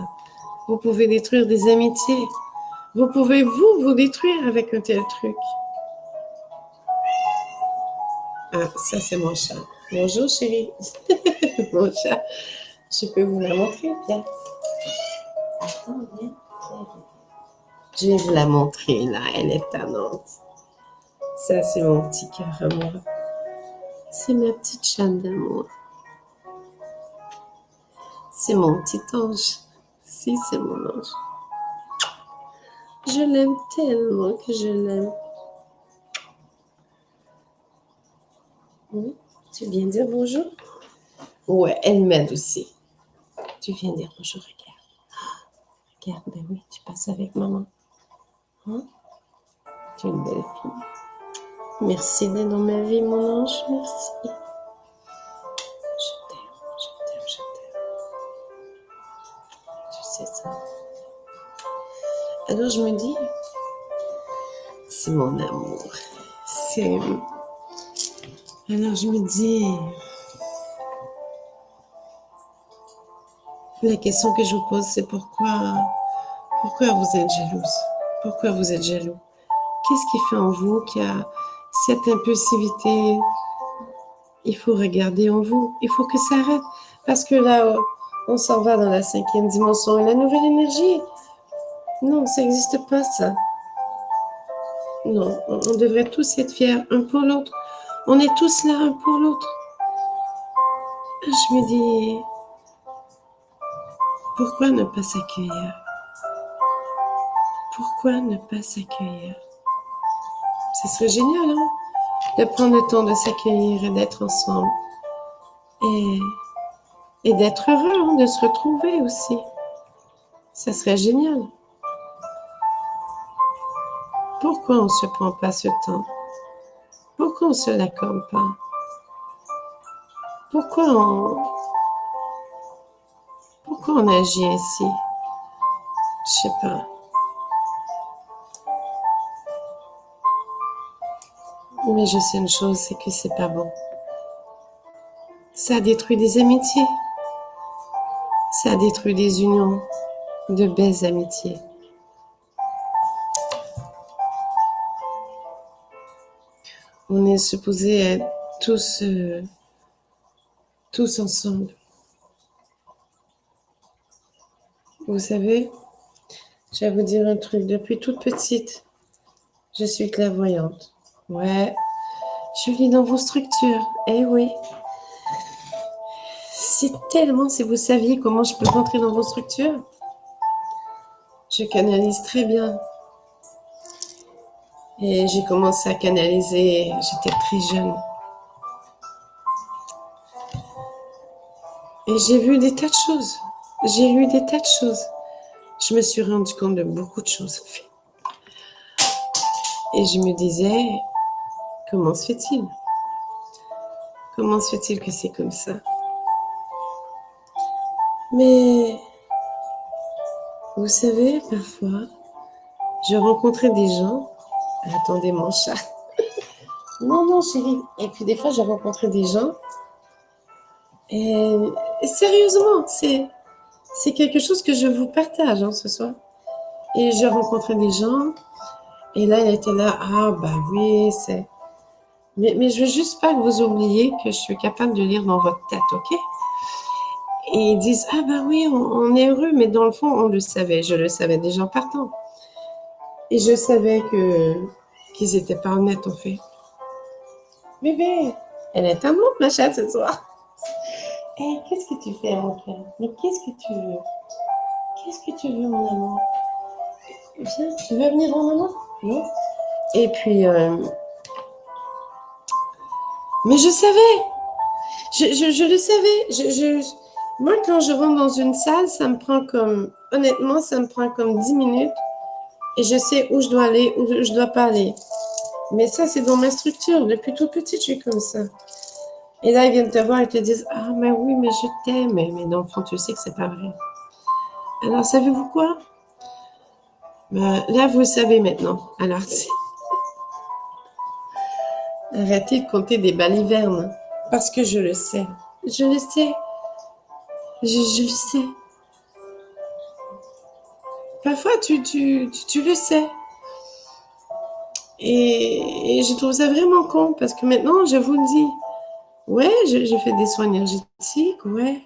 Vous pouvez détruire des amitiés. Vous pouvez vous détruire avec un tel truc. Ah, ça c'est mon chat. Bonjour chérie. Mon chat. Je peux vous la montrer, bien. Attends, viens. Je vais vous la montrer, là. Elle est tannante. Ça, c'est mon petit cœur amoureux. C'est ma petite chatte d'amour. C'est mon petit ange. Si, c'est mon ange. Je l'aime tellement que je l'aime. Oui. Tu viens dire bonjour? Ouais, elle m'aide aussi. Tu viens dire bonjour, regarde. Regarde, ben oui, tu passes avec maman. Hein? Tu es une belle fille. Merci d'être dans ma vie, mon ange. Merci. Je t'aime, je t'aime, je t'aime. Tu sais ça. Alors je me dis, c'est mon amour. C'est... Alors je me dis, la question que je vous pose, c'est pourquoi vous êtes jalouse? Pourquoi vous êtes jaloux? Qu'est-ce qui fait en vous qu'il y a cette impulsivité? Il faut regarder en vous. Il faut que ça arrête. Parce que là, on s'en va dans la 5e dimension. Et la nouvelle énergie, non, ça n'existe pas, ça. Non, on devrait tous être fiers, un pour l'autre. On est tous là, un pour l'autre. Je me dis, pourquoi ne pas s'accueillir? Pourquoi ne pas s'accueillir? Ce serait génial, hein? De prendre le temps de s'accueillir et d'être ensemble. Et et d'être heureux, hein, de se retrouver aussi. Ça serait génial. Pourquoi on ne se prend pas ce temps? Pourquoi on ne se l'accorde pas? Pourquoi on agit ainsi? Je sais pas. Mais je sais une chose, c'est que c'est pas bon. Ça détruit des amitiés. Ça détruit des unions, de belles amitiés. On est supposé être tous ensemble. Vous savez, je vais vous dire un truc. Depuis toute petite, je suis clairvoyante. Ouais, je lis dans vos structures. Eh oui. C'est tellement, si vous saviez comment je peux rentrer dans vos structures, je canalise très bien. Et j'ai commencé à canaliser, j'étais très jeune. Et j'ai vu des tas de choses. J'ai lu des tas de choses. Je me suis rendu compte de beaucoup de choses. Et je me disais, comment se fait-il? Comment se fait-il que c'est comme ça? Mais, vous savez, parfois, je rencontrais des gens. Attendez, mon chat. Non, non, chérie. Et puis des fois, je rencontrais des gens. Et sérieusement, c'est quelque chose que je vous partage hein, ce soir. Et je rencontrais des gens. Et là, elle était là. Ah, bah oui, c'est... Mais je veux juste pas que vous oubliez que je suis capable de lire dans votre tête, ok? Et ils disent, ah bah oui, on est heureux, mais dans le fond, on le savait. Je le savais déjà en partant. Et je savais qu'ils étaient pas honnêtes, en fait. Bébé, elle est amour, ma chatte, ce soir. Eh, qu'est-ce que tu fais, mon cœur? Mais qu'est-ce que tu veux? Qu'est-ce que tu veux, mon amour? Viens, tu veux venir en maman? Non? Et puis, mais je savais, je le savais. Moi, quand je rentre dans une salle, ça me prend comme, honnêtement, ça me prend comme 10 minutes et je sais où je dois aller, où je dois pas aller. Mais ça, c'est dans ma structure. Depuis tout petit, je suis comme ça. Et là, ils viennent te voir et te disent, ah, mais oui, mais je t'aime. Mais dans le fond, tu sais que c'est pas vrai. Alors, savez-vous quoi? Ben, là, vous le savez maintenant. Alors, arrêtez de compter des balivernes. Parce que je le sais. Je le sais. Je le sais. Parfois, tu le sais. Et je trouve ça vraiment con parce que maintenant, je vous le dis. Ouais, j'ai fait des soins énergétiques, ouais.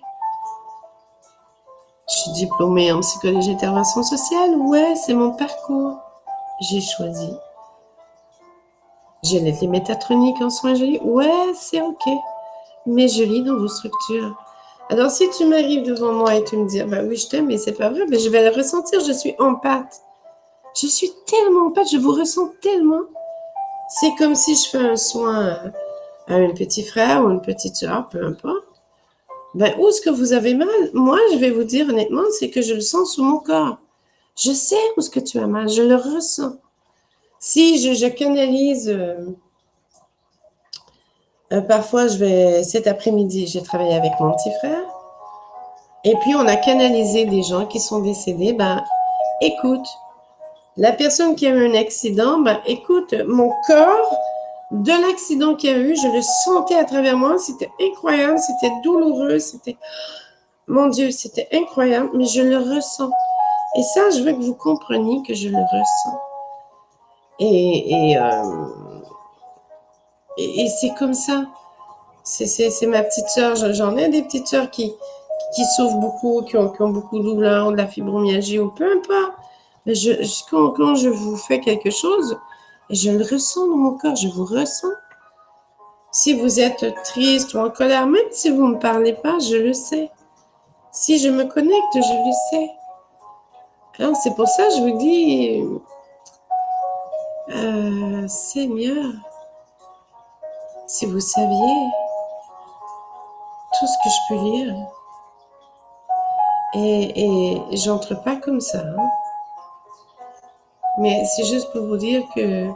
Je suis diplômée en psychologie et intervention sociale, ouais, c'est mon parcours. J'ai choisi. J'ai les métatroniques en soins jolis, ouais, c'est ok. Mais je lis dans vos structures. Alors, si tu m'arrives devant moi et tu me dis, bah oui, je t'aime, mais c'est pas vrai, mais je vais le ressentir, je suis empathe. Je suis tellement empathe, je vous ressens tellement. C'est comme si je fais un soin à un petit frère ou une petite soeur, peu importe. Ben, où est-ce que vous avez mal? Moi, je vais vous dire honnêtement, c'est que je le sens sous mon corps. Je sais où est-ce que tu as mal, je le ressens. Si je canalise, parfois cet après-midi, j'ai travaillé avec mon petit frère, et puis on a canalisé des gens qui sont décédés. Ben, écoute, la personne qui a eu un accident, ben, écoute, mon corps, de l'accident qu'il y a eu, je le sentais à travers moi, c'était incroyable, c'était douloureux, c'était, mon Dieu, c'était incroyable, mais je le ressens. Et ça, je veux que vous compreniez que je le ressens. Et, et, euh, et c'est comme ça. C'est ma petite sœur. J'en ai des petites sœurs qui souffrent beaucoup, qui ont beaucoup de douleurs, de la fibromyalgie ou peu importe. Mais quand je vous fais quelque chose, je le ressens dans mon corps, je vous ressens. Si vous êtes triste ou en colère, même si vous ne me parlez pas, je le sais. Si je me connecte, je le sais. Alors, c'est pour ça que je vous dis, Seigneur, si vous saviez tout ce que je peux lire, Et j'entre pas comme ça, hein. Mais c'est juste pour vous dire que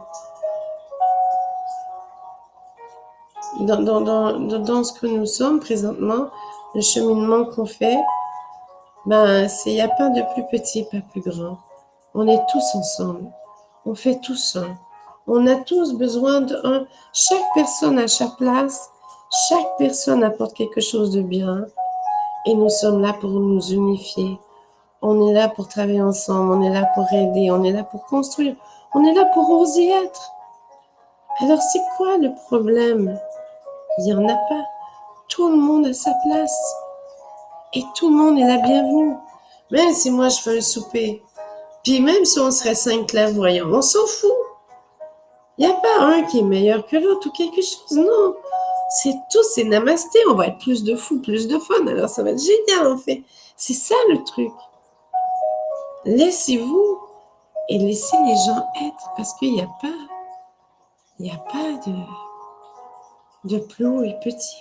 dans ce que nous sommes présentement, le cheminement qu'on fait, ben, il n'y a pas de plus petit, pas plus grand. On est tous ensemble. On fait tous un. On a tous besoin d'un. Chaque personne a sa place. Chaque personne apporte quelque chose de bien. Et nous sommes là pour nous unifier. On est là pour travailler ensemble. On est là pour aider. On est là pour construire. On est là pour oser être. Alors, c'est quoi le problème? Il n'y en a pas. Tout le monde a sa place. Et tout le monde est la bienvenue. Même si moi, je fais un souper, puis même si on serait 5 clairvoyants, on s'en fout. Il n'y a pas un qui est meilleur que l'autre ou quelque chose. Non. C'est tout, c'est namasté. On va être plus de fous, plus de fun. Alors, ça va être génial, en fait. C'est ça, le truc. Laissez-vous et laissez les gens être parce qu'il n'y a pas de plus haut et petit.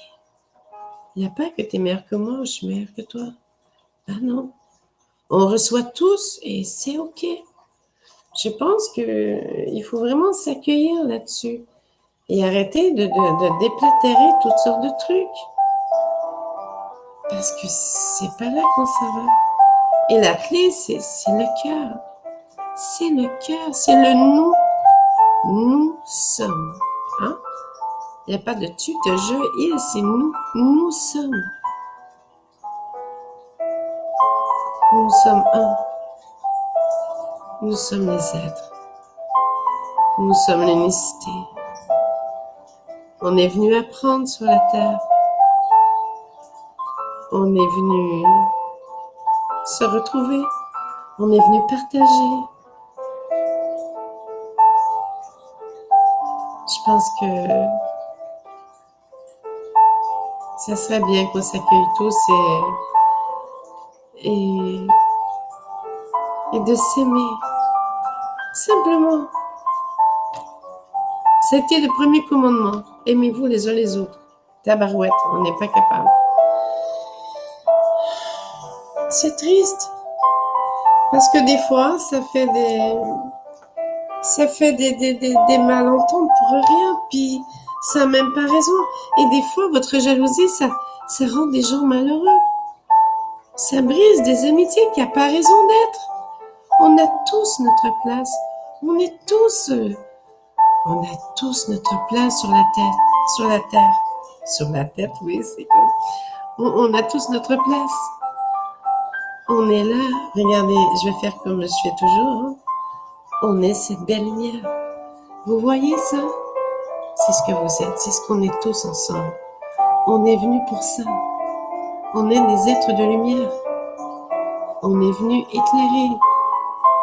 Il n'y a pas que tu es meilleur que moi ou je suis meilleur que toi. Ah non. On reçoit tous et c'est OK. Je pense qu'il faut vraiment s'accueillir là-dessus et arrêter de déplatérer toutes sortes de trucs. Parce que c'est pas là qu'on s'en va. Et la clé, c'est le cœur. C'est le cœur, c'est le nous. Nous sommes. Hein? Il n'y a pas de tu, de je, il, c'est nous. Nous sommes. Nous sommes un. Nous sommes les êtres. Nous sommes l'unicité. On est venu apprendre sur la terre. On est venu se retrouver. On est venu partager. Je pense que ça serait bien qu'on s'accueille tous et de s'aimer. Simplement. C'était le premier commandement. Aimez-vous les uns les autres. Tabarouette, on n'est pas capable. C'est triste. Parce que des fois, ça fait des malentendus pour rien. Puis, ça n'a même pas raison. Et des fois, votre jalousie, ça rend des gens malheureux. Ça brise des amitiés qui n'ont pas raison d'être. On a tous notre place. On a tous notre place sur la tête. Sur la terre. Sur la tête, oui, c'est comme. On a tous notre place. On est là. Regardez, je vais faire comme je fais toujours. Hein. On est cette belle lumière. Vous voyez ça? C'est ce que vous êtes. C'est ce qu'on est tous ensemble. On est venu pour ça. On est des êtres de lumière. On est venu éclairer.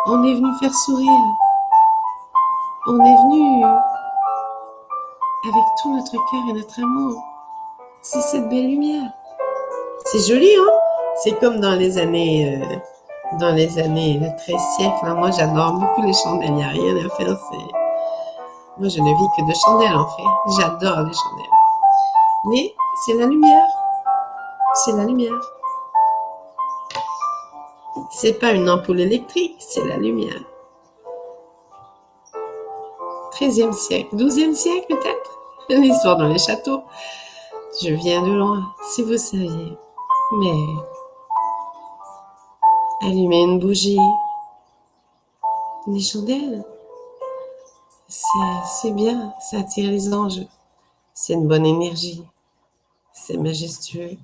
On est venu faire sourire. On est venu avec tout notre cœur et notre amour. C'est cette belle lumière. C'est joli, hein? C'est comme dans les années 13 siècles. Hein. Moi, j'adore beaucoup les chandelles. Il n'y a rien à faire. Moi, je ne vis que de chandelles, en fait. J'adore les chandelles. Mais c'est la lumière. C'est la lumière. C'est pas une ampoule électrique, c'est la lumière. 13e siècle, 12e siècle peut-être. L'histoire dans les châteaux. Je viens de loin, si vous saviez. Mais allumer une bougie, des chandelles, c'est bien, ça attire les anges. C'est une bonne énergie. C'est majestueux.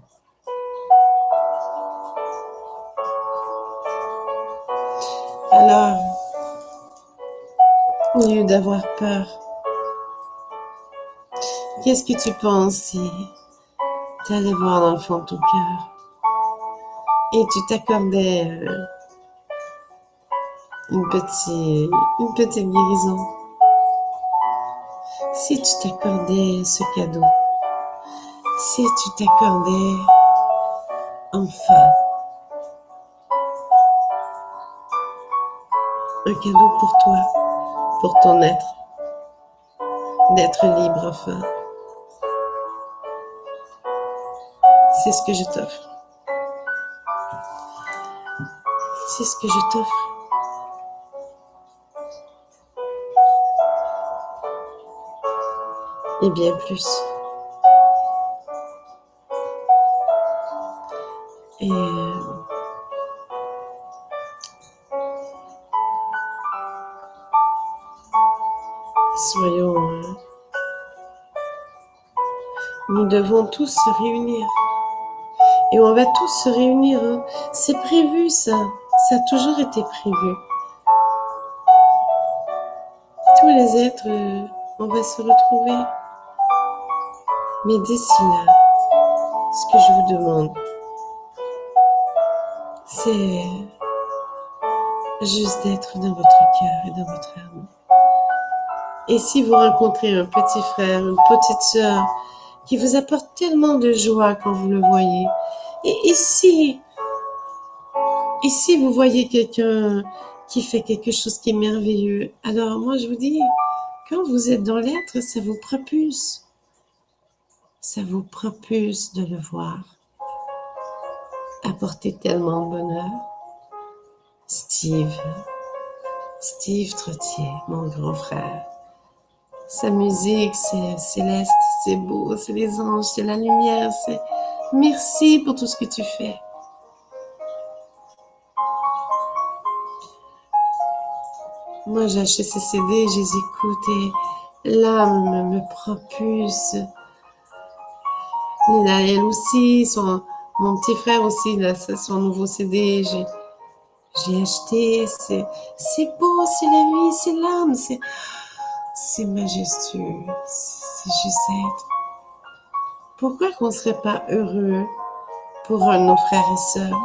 Alors, au lieu d'avoir peur, qu'est-ce que tu penses si tu allais voir dans le fond de ton cœur et tu t'accordais une petite guérison? Si tu t'accordais ce cadeau, si tu t'accordais enfin un cadeau pour toi, pour ton être, d'être libre enfin. C'est ce que je t'offre. C'est ce que je t'offre. Et bien plus. Et soyons... nous devons tous se réunir. Et on va tous se réunir. Hein. C'est prévu, ça. Ça a toujours été prévu. Tous les êtres, on va se retrouver. Mais d'ici là, ce que je vous demande, c'est juste d'être dans votre cœur et dans votre âme. Et si vous rencontrez un petit frère, une petite sœur, qui vous apporte tellement de joie quand vous le voyez, et ici vous voyez quelqu'un qui fait quelque chose qui est merveilleux, alors moi je vous dis, quand vous êtes dans l'être, ça vous propulse. Ça vous propulse de le voir apporter tellement de bonheur. Steve Trottier, mon grand frère. Sa musique, c'est céleste, c'est beau, c'est les anges, c'est la lumière, c'est... Merci pour tout ce que tu fais. Moi, j'ai acheté ces CD, je les écoute et l'âme me propulse. Nina, elle aussi, mon petit frère aussi, là, son nouveau CD, j'ai acheté, c'est beau, c'est la vie, c'est l'âme, c'est majestueux, c'est juste être. Pourquoi qu'on ne serait pas heureux pour un de nos frères et sœurs?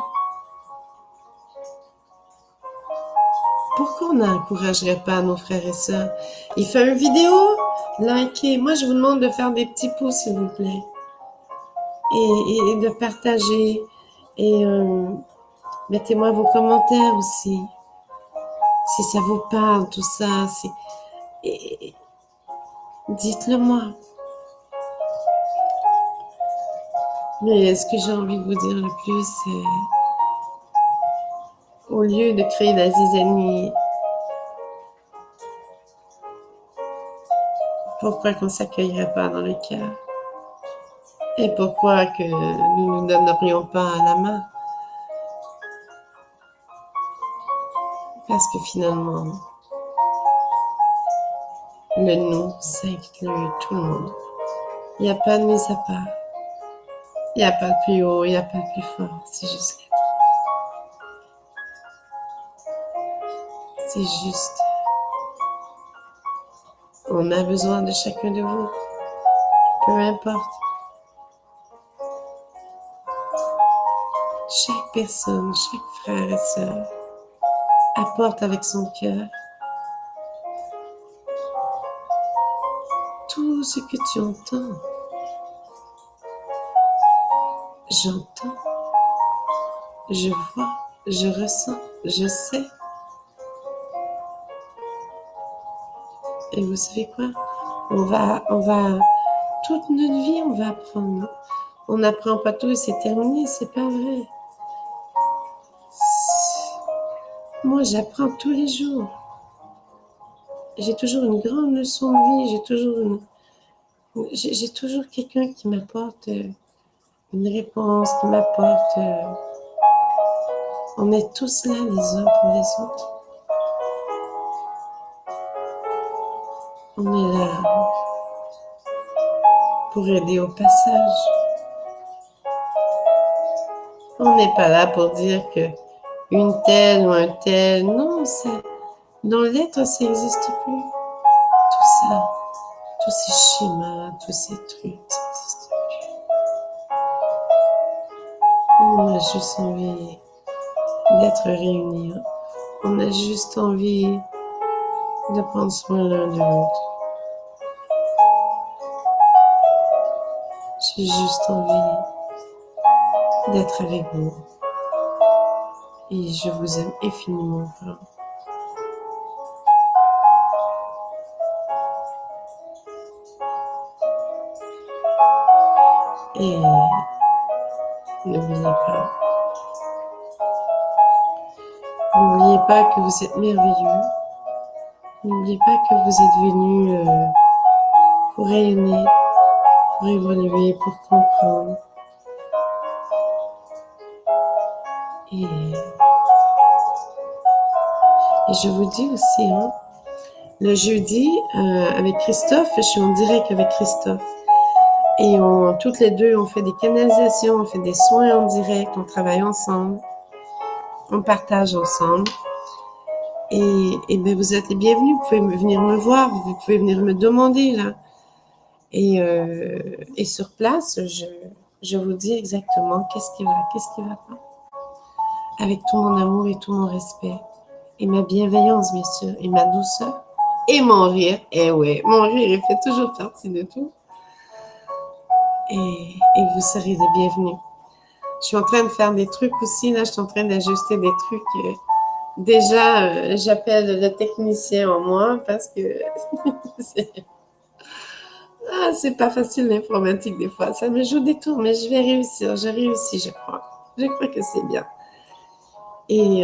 Pourquoi on n'encouragerait pas nos frères et sœurs? Il fait une vidéo, likez. Moi, je vous demande de faire des petits pouces, s'il vous plaît. Et de partager. Et mettez-moi vos commentaires aussi. Si ça vous parle, tout ça. Dites-le moi. Mais ce que j'ai envie de vous dire le plus, c'est au lieu de créer la zizanie, pourquoi qu'on ne s'accueillerait pas dans le cœur? Et pourquoi que nous ne donnerions pas la main? Parce que finalement, le nous, ça inclut tout le monde. Il n'y a pas de mise à part. Il n'y a pas de plus haut, il n'y a pas de plus fort. C'est juste l'être. C'est juste. On a besoin de chacun de vous. Peu importe. Chaque personne, chaque frère et sœur apporte avec son cœur tout ce que tu entends. J'entends, je vois, je ressens, je sais. Et vous savez quoi? On va, toute notre vie, on va apprendre. On n'apprend pas tout et c'est terminé, c'est pas vrai. Moi, j'apprends tous les jours. J'ai toujours une grande leçon de vie, j'ai toujours quelqu'un qui m'apporte une réponse, qui m'apporte... on est tous là les uns pour les autres. On est là pour aider au passage. On n'est pas là pour dire que une telle ou un tel, non, dans l'être, ça n'existe plus. Tout ça, tous ces schémas, tous ces trucs, ça n'existe plus. On a juste envie d'être réunis. On a juste envie de prendre soin l'un de l'autre. J'ai juste envie d'être avec vous. Et je vous aime infiniment fort. Et n'oubliez pas, N'oubliez pas que vous êtes merveilleux. N'oubliez pas que vous êtes venu pour rayonner, pour évoluer, pour comprendre. Et je vous dis aussi, hein, le jeudi, avec Christophe, je suis en direct avec Christophe. Et toutes les deux, on fait des canalisations, on fait des soins en direct, on travaille ensemble, on partage ensemble. Et ben vous êtes les bienvenus, vous pouvez venir me voir, vous pouvez venir me demander là. Et sur place, je vous dis exactement qu'est-ce qui va pas. Avec tout mon amour et tout mon respect. Et ma bienveillance, bien sûr, et ma douceur. Et mon rire. Et ouais, mon rire, il fait toujours partie de tout. Et vous serez les bienvenus. Je suis en train de faire des trucs aussi, là, je suis en train d'ajuster des trucs. Déjà, j'appelle le technicien en moi parce que c'est pas facile l'informatique des fois. Ça me joue des tours, mais je vais réussir. Je réussis, je crois. Je crois que c'est bien. Et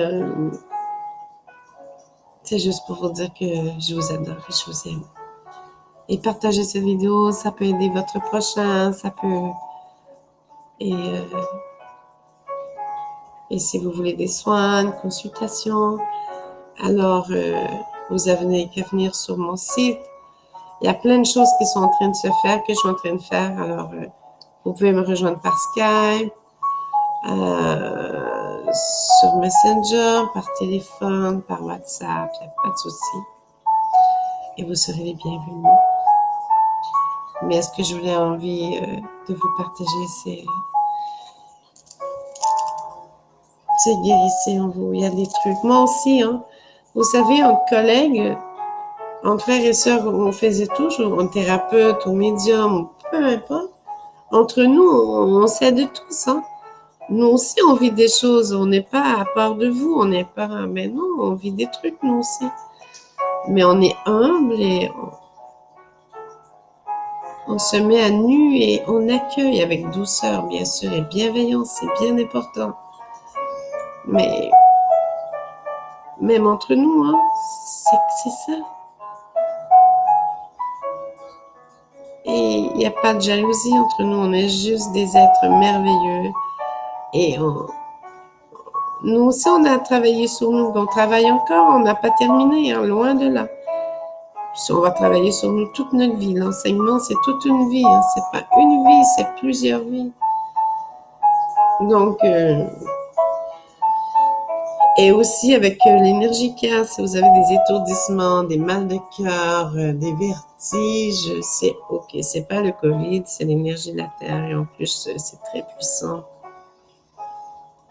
c'est juste pour vous dire que je vous adore et je vous aime. Et partagez cette vidéo, ça peut aider votre prochain, ça peut... Et si vous voulez des soins, une consultation, alors vous avez qu'à venir sur mon site. Il y a plein de choses qui sont en train de se faire, que je suis en train de faire. Alors, vous pouvez me rejoindre par Skype, sur Messenger, par téléphone, par WhatsApp, il n'y a pas de souci. Et vous serez les bienvenus. Mais ce que je voulais envie de vous partager, c'est guérissez en vous. Il y a des trucs. Moi aussi, hein. Vous savez, entre collègues, entre frères et sœurs, on faisait toujours, en thérapeute, au médium, peu importe. Entre nous, on s'aide tous, hein. Nous aussi, on vit des choses. On n'est pas à part de vous. On n'est pas... Mais non, on vit des trucs, nous aussi. Mais on est humble et on se met à nu et on accueille avec douceur, bien sûr, et bienveillance. C'est bien important. Mais même entre nous, hein, c'est ça. Et il n'y a pas de jalousie entre nous. On est juste des êtres merveilleux. Et nous aussi, on a travaillé sur nous. On travaille encore. On n'a pas terminé, hein, loin de là. Puis on va travailler sur nous toute notre vie. L'enseignement, c'est toute une vie. Hein. C'est pas une vie, c'est plusieurs vies. Donc, et aussi avec l'énergie qu'il y a, si vous avez des étourdissements, des mal de cœur, des vertiges, c'est ok. C'est pas le Covid, c'est l'énergie de la Terre. Et en plus, c'est très puissant.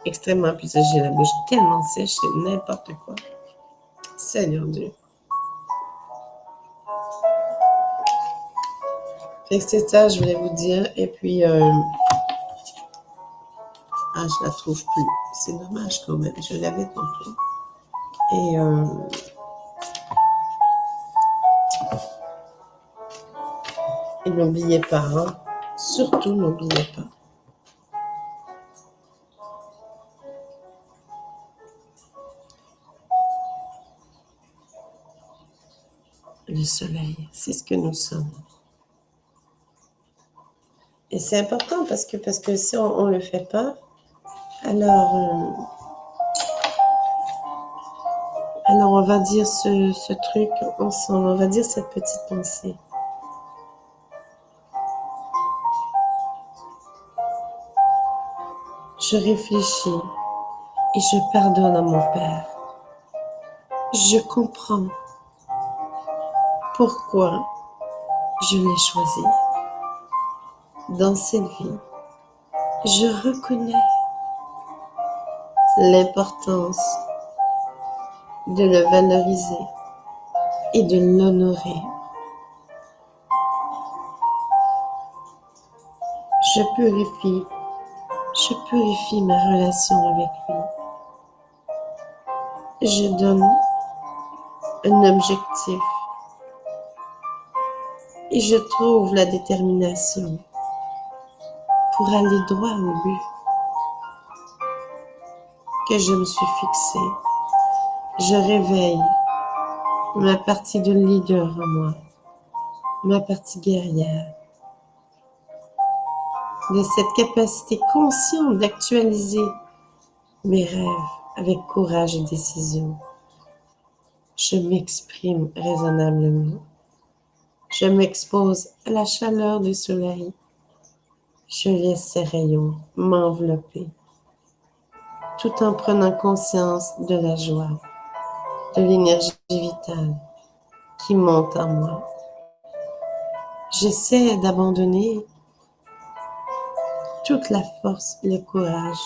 Extrêmement puissant. J'ai la bouche tellement sèche, c'est n'importe quoi. Seigneur Dieu. Fait que c'est ça, je voulais vous dire. Et puis, je la trouve plus. C'est dommage quand même. Je l'avais tantôt. Et n'oubliez pas, hein. Surtout n'oubliez pas. Le soleil, c'est ce que nous sommes. Et c'est important parce que si on le fait pas, alors on va dire ce truc ensemble, on va dire cette petite pensée. Je réfléchis et je pardonne à mon Père. Je comprends pourquoi je l'ai choisi dans cette vie. Je reconnais l'importance de le valoriser et de l'honorer. Je purifie ma relation avec lui. Je donne un objectif et je trouve la détermination pour aller droit au but que je me suis fixé Je réveille ma partie de leader en moi, ma partie guerrière, de cette capacité consciente d'actualiser mes rêves avec courage et décision. Je m'exprime raisonnablement. Je m'expose à la chaleur du soleil. Je laisse ses rayons m'envelopper, tout en prenant conscience de la joie, de l'énergie vitale qui monte en moi. J'essaie d'abandonner toute la force et le courage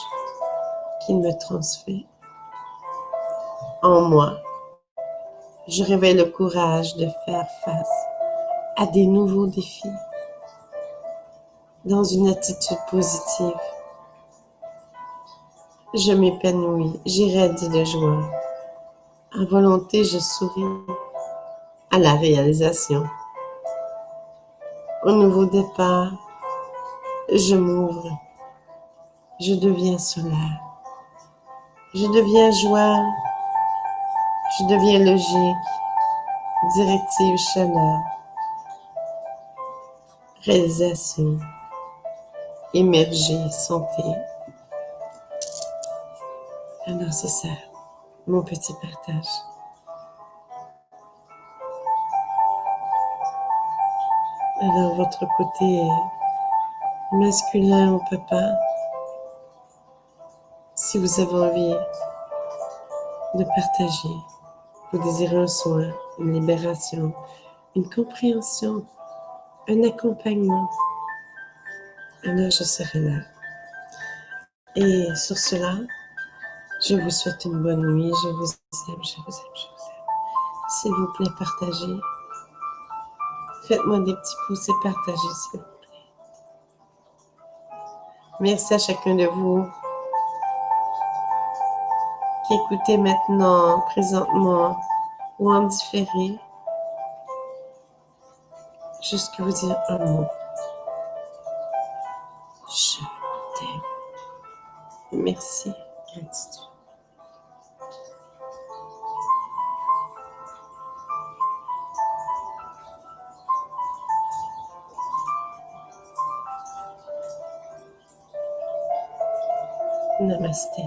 qu'il me transfère. En moi, je réveille le courage de faire face à des nouveaux défis dans une attitude positive. Je m'épanouis, j'irradie de joie. À volonté, je souris à la réalisation. Au nouveau départ, je m'ouvre, je deviens solaire, je deviens joie, je deviens logique, directive chaleur, réalisation, émerger, santé. Alors c'est ça, mon petit partage. Alors votre côté masculin ou papa, si vous avez envie de partager, vous désirez un soin, une libération, une compréhension, un accompagnement, alors je serai là. Et sur cela, je vous souhaite une bonne nuit. Je vous aime, je vous aime, je vous aime. S'il vous plaît, partagez. Faites-moi des petits pouces et partagez, s'il vous plaît. Merci à chacun de vous qui écoutez maintenant, présentement ou en différé. Juste que vous dire un mot. Je t'aime. Merci. Gratitude. Namasté.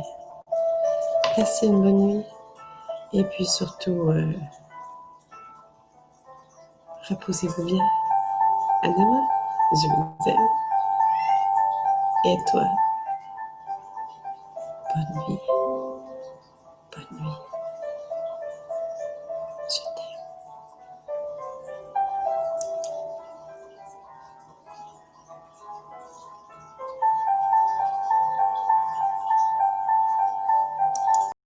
Passez une bonne nuit. Et puis surtout, reposez-vous bien. À demain. Je vous aime. Et toi, bonne nuit.